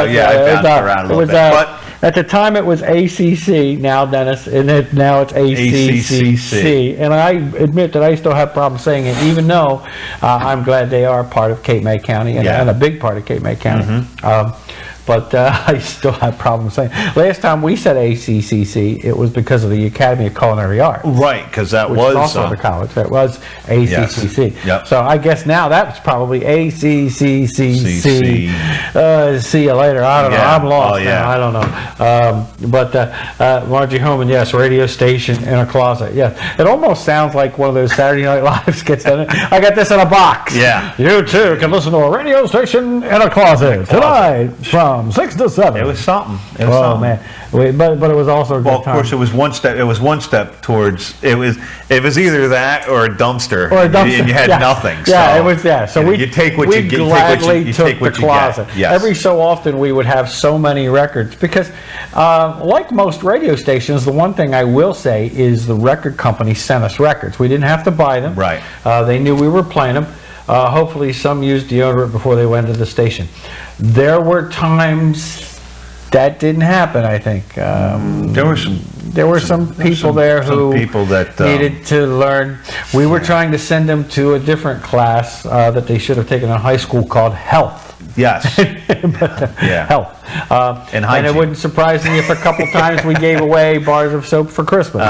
around a little bit. But at the time it was ACC, now Dennis, and now it's ACCC. And I admit that I still have problems saying it, even though I'm glad they are part of Cape May County and a big part of Cape May County. Mm-hmm. But I still have problems saying. Last time we said ACCC, it was because of the Academy of Culinary Arts. Right, because that was also the college. That was ACCC. Yes. Yep. So I guess now that's probably ACCCC. See you later. I don't know. I'm lost now. I don't know. But Margie Holman, yes, radio station in a closet. Yeah, it almost sounds like one of those Saturday Night Live skits, doesn't it? I got this in a box. Yeah. You too can listen to a radio station in a closet tonight from 6 to 7. It was something. Man, but it was also a good time. Of course, it was one step towards. It was either that or a dumpster. And you had nothing. Yeah, it was. So you take what you get. Gladly took the closet. Yes. Every so often we would have so many records because, like most radio stations, the one thing I will say is the record company sent us records. We didn't have to buy them. Right. They knew we were playing them. Hopefully some used deodorant before they went to the station. There were times that didn't happen, I think. There were some people there who needed to learn. We were trying to send them to a different class that they should have taken in high school called health. Yes. Health. And it wouldn't surprise me if a couple times we gave away bars of soap for Christmas.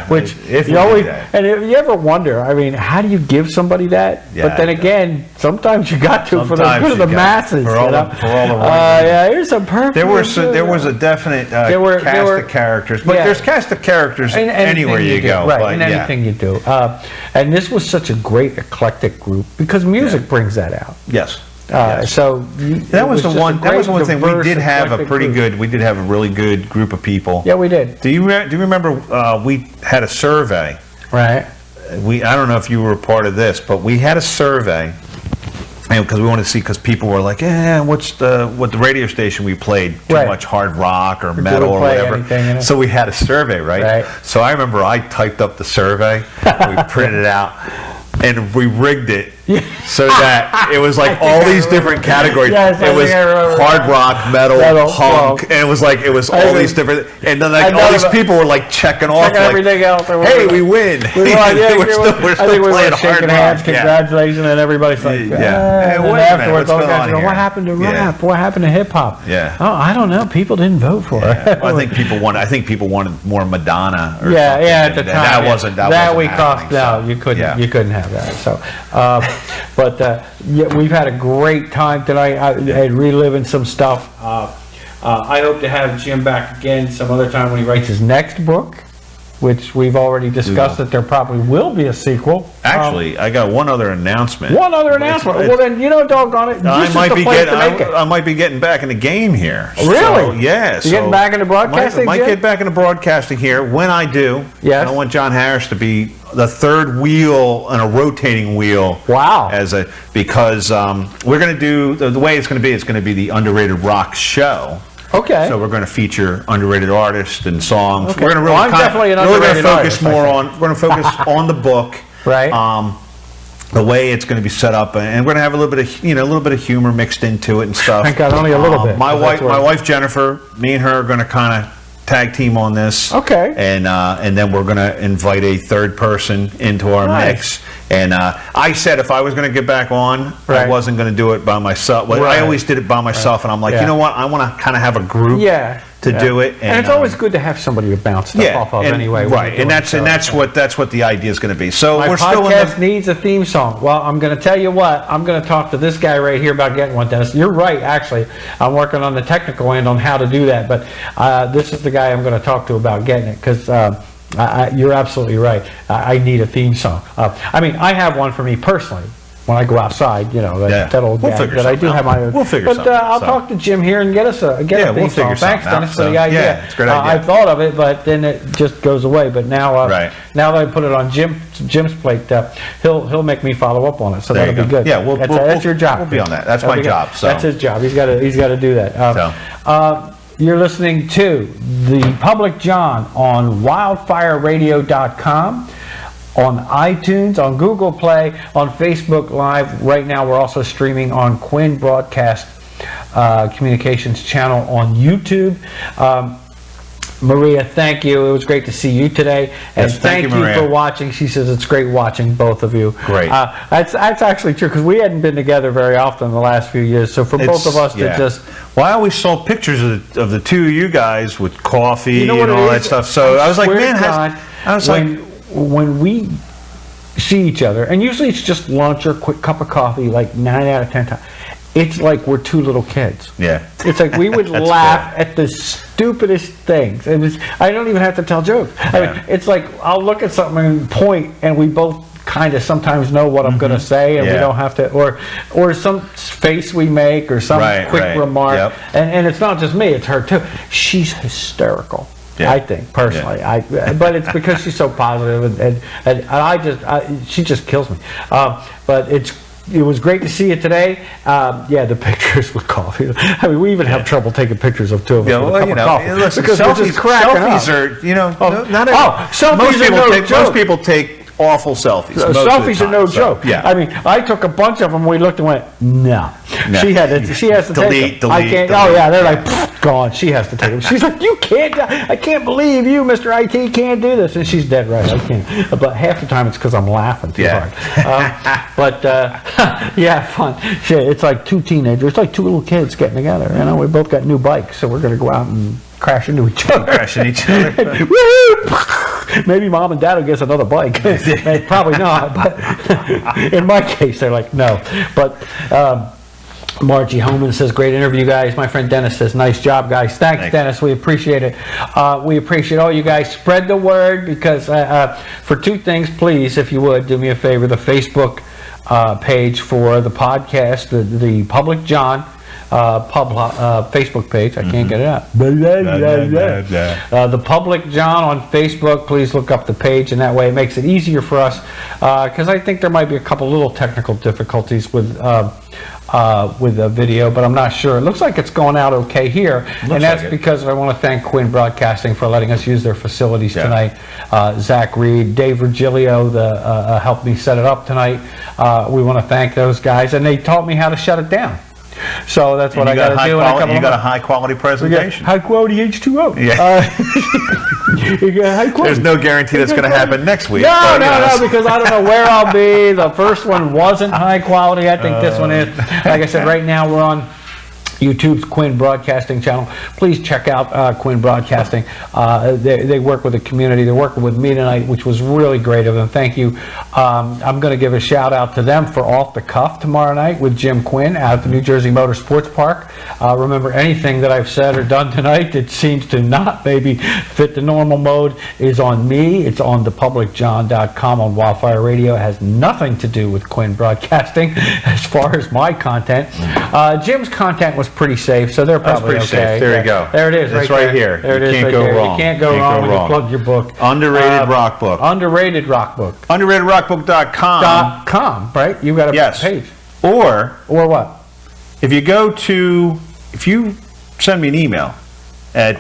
Which if you always, and if you ever wonder, I mean, how do you give somebody that? Yeah, but then again, sometimes you got to for the good of the masses. For all the right here's some perfect. There was a definite cast of characters, but there's cast of characters anywhere you go. Right, in anything you do. And this was such a great eclectic group because music brings that out. Yes. So that was the one. That was one thing. We did have a pretty good. We did have a really good group of people. Yeah, we did. Do you remember? We had a survey. Right. I don't know if you were a part of this, but we had a survey, because we wanted to see, because people were like, what the radio station we played too much hard rock or metal or whatever. So we had a survey, right? So I remember I typed up the survey, we printed it out, and we rigged it so that it was like all these different categories. Yes, it was hard rock, metal, punk, and it was all these different. And then all these people were like checking off, like, everything else. Hey, we win. We're still playing hard rock. Congratulations, and everybody's like, and afterwards, all guys go, what happened to rap? What happened to hip hop? Yeah. Oh, I don't know. People didn't vote for it. I think people wanted more Madonna. Or at the time that wasn't. That we crossed out. You couldn't have. have that. So, yeah, we've had a great time tonight. Reliving some stuff. I hope to have Jim back again some other time when he writes his next book, which we've already discussed that there probably will be a sequel. Actually, I got one other announcement. One other announcement. Well, then, doggone it. I might be getting back in the game here. Really? So, yeah. You're getting back into broadcasting? Might get back into broadcasting here. When I do, yes. I don't want John Harris to be the third wheel on a rotating wheel. Wow. Because we're going to do, the way it's going to be the Underrated Rock Show. Okay. So we're going to feature underrated artists and songs. Okay. We're going to I'm definitely an underrated artist. We're going to focus on the book. Right. The way it's going to be set up, and we're going to have a little bit of humor mixed into it and stuff. Thank God, only a little bit. My wife Jennifer, me and her are going to kind of tag team on this. Okay. And then we're going to invite a third person into our mix. And I said if I was going to get back on, I wasn't going to do it by myself. Well, I always did it by myself, and I'm like, you know what? I want to kind of have a group to do it. And it's always good to have somebody to bounce stuff off of anyway. Right, and that's what the idea is going to be. So my we're podcast needs a theme song. Well, I'm going to tell you what. I'm going to talk to this guy right here about getting one, Dennis. You're right, actually. I'm working on the technical end on how to do that, but this is the guy I'm going to talk to about getting it, because you're absolutely right. I need a theme song. I have one for me personally. When I go outside, that old gag that I do have my own. We'll figure something out. I'll talk to Jim here and get a theme song. Thanks, Dennis, for the idea. Yeah, it's a great idea. I thought of it, but then it just goes away. But now, now that I put it on Jim's plate, he'll make me follow up on it. So that'll be good. Yeah, that's your job. We'll be on that. That's my job. So that's his job. He's got to do that. You're listening to The Public John on wildfireradio.com, on iTunes, on Google Play, on Facebook Live. Right now, we're also streaming on Quinn Broadcast Communications channel on YouTube. Maria, thank you. It was great to see you today. And thank you for watching. She says it's great watching both of you. Great. That's actually true, because we hadn't been together very often in the last few years. So for both of us to just... Well, I always saw pictures of the two of you guys with coffee and all that stuff. So I was like, man, when we see each other, and usually it's just lunch or a quick cup of coffee, like 9 out of 10 times, it's like we're two little kids. Yeah. It's like we would laugh at the stupidest things. I don't even have to tell jokes. I mean, it's like I'll look at something and point, and we both kind of sometimes know what I'm going to say, and we don't have to, or some face we make, or some quick remark. Yep. And it's not just me, it's her too. She's hysterical. Yeah. I think personally, but it's because she's so positive, and she just kills me. But it was great to see you today. The pictures with coffee. I mean, we even have trouble taking pictures of two of us with a cup of coffee. Listen, because selfies are, most people take awful selfies. Selfies are no joke. Yeah. I mean, I took a bunch of them. We looked and went, no. She has to take them. I can't. They're like gone. She has to take them. She's like, you can't. I can't believe you, Mr. IT, can't do this. And she's dead right. I can't. But half the time it's because I'm laughing too hard. Fun. It's like two teenagers. It's like two little kids getting together. We both got new bikes, so we're gonna go out and crash into each other. Maybe mom and dad will get us another bike. Probably not, but in my case, they're like, no. But Margie Homan says, great interview, guys. My friend Dennis says, nice job, guys. Thanks, Dennis. We appreciate it. We appreciate all you guys. Spread the word, because for two things, please, if you would, do me a favor, the Facebook page for the podcast, the Public John Facebook page. I can't get it out. The Public John on Facebook. Please look up the page, and that way it makes it easier for us, because I think there might be a couple little technical difficulties with the video, but I'm not sure. It looks like it's going out okay here, and that's because I want to thank Quinn Broadcasting for letting us use their facilities tonight. Zach Reed, Dave Virgilio helped me set it up tonight. We want to thank those guys, and they taught me how to shut it down. So that's what I got to do. You got a high quality presentation. High quality H2O. Yeah. There's no guarantee that's going to happen next week. No, because I don't know where I'll be. The first one wasn't high quality. I think this one is. Like I said, right now we're on YouTube's Quinn Broadcasting channel. Please check out Quinn Broadcasting. They work with the community. They're working with me tonight, which was really great of them. Thank you. I'm going to give a shout out to them for Off the Cuff tomorrow night with Jim Quinn out at the New Jersey Motor Sports Park. Remember, anything that I've said or done tonight that seems to not maybe fit the normal mode is on me. It's on thepublicjohn.com on Wildfire Radio. It has nothing to do with Quinn Broadcasting as far as my content. Jim's content was pretty safe, so they're probably pretty okay. safe. There you go. There it is. It's right here. There it is. You can't right go there. wrong. You can't go wrong when you plug your book. Underrated rock book. Underrated rock book. UnderatedRockBook.com. .com, right? You got a page. Or what? if you send me an email at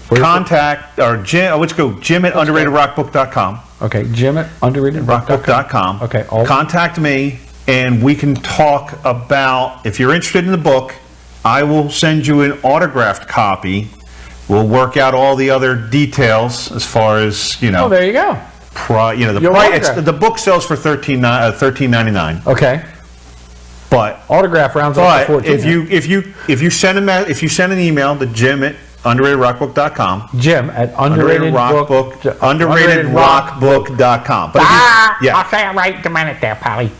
contact or Jim, let's go Jim at underratedrockbook.com. Okay, Jim at underratedrockbook.com. Okay, contact me and we can talk about, if you're interested in the book, I will send you an autographed copy. We'll work out all the other details as far as, Oh, there you go. The price. The book sells for $13.99. Okay. But autograph rounds up to $14. If you send an email to Jim at underratedrockbook.com. Jim at underratedrockbook.com. But I'll say it right the minute there, Polly.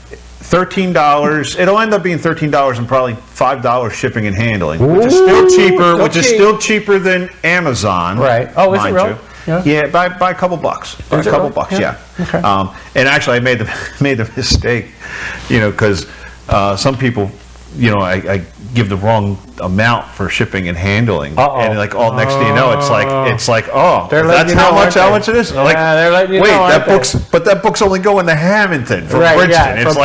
$13. It'll end up being $13 and probably $5 shipping and handling, which is still cheaper. Is still cheaper than Amazon. Right. Oh, is it real? Yeah, by a couple bucks. By a couple bucks. Yeah. Okay. And actually, I made the mistake, because some people, I give the wrong amount for shipping and handling, and next thing you know, it's like that's how much it is. They're letting you know. That book's only going to Hamilton from Bridgeton. Bridgeton. It's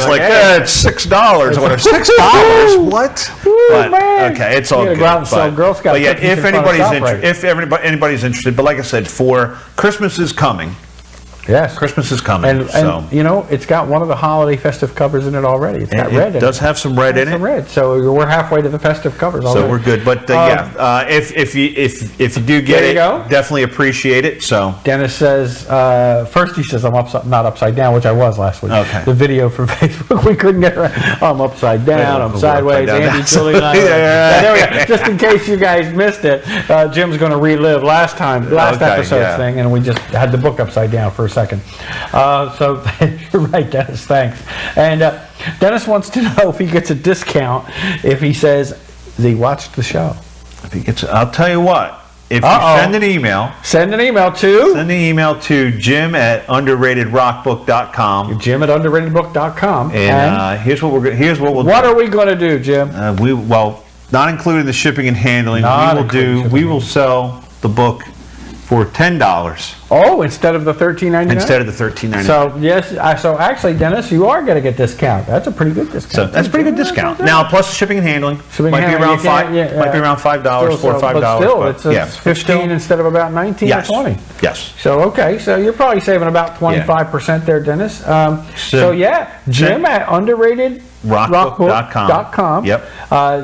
like it's $6 or whatever. $6? What? But okay, it's all good. But yeah, if anybody's interested, but like I said, for Christmas is coming. Yes. Christmas is coming. And it's got one of the holiday festive covers in it already. It's got red in it. It does have some red in it. Some red. So we're halfway to the festive covers already. So we're good. But if you do get it, definitely appreciate it. So Dennis says, first he says I'm not upside down, which I was last week. Okay. The video from Facebook, we couldn't get around. I'm upside down, I'm sideways, Andy, Julie, and I. There we go. Just in case you guys missed it, Jim's going to relive last episode's thing, and we just had the book upside down for a second. So you're right, Dennis. Thanks. And Dennis wants to know if he gets a discount if he says he watched the show. If he gets, I'll tell you what. If you send an email to Jim at underratedrockbook.com. Jim at underratedbook.com. And here's what we'll do. What are we going to do, Jim? Not including the shipping and handling. We will sell the book for $10. Oh, instead of the $13.99? Instead of the $13.99. So, yes, so actually, Dennis, you are going to get a discount. That's a pretty good discount. So that's a pretty good discount. Now, plus the shipping and handling. Might be around $5, $4 or $5. But still, it's 15 instead of about 19 or 20. Yes. So, okay, so you're probably saving about 25% there, Dennis. Jim at underratedrockbook.com. Yep.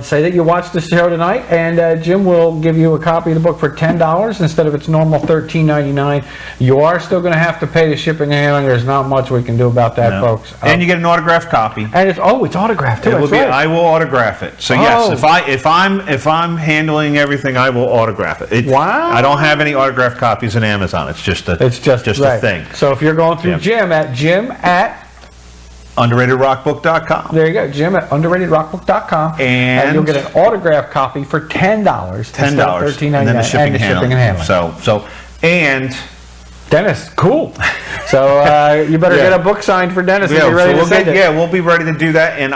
Say that you watched the show tonight, and Jim will give you a copy of the book for $10 instead of its normal $13.99. You are still going to have to pay the shipping and handling. There's not much we can do about that, folks. And you get an autographed copy. And it's autographed too. I will autograph it. So yes, if I'm handling everything, I will autograph it. Wow. I don't have any autographed copies in Amazon. It's just a thing. So if you're going through Jim at underratedrockbook.com. There you go, Jim at underratedrockbook.com. And you'll get an autographed copy for $10. $13.99. And then the shipping and handling. And Dennis, cool. So you better get a book signed for Dennis and be ready to send it. Yeah, we'll be ready to do that. And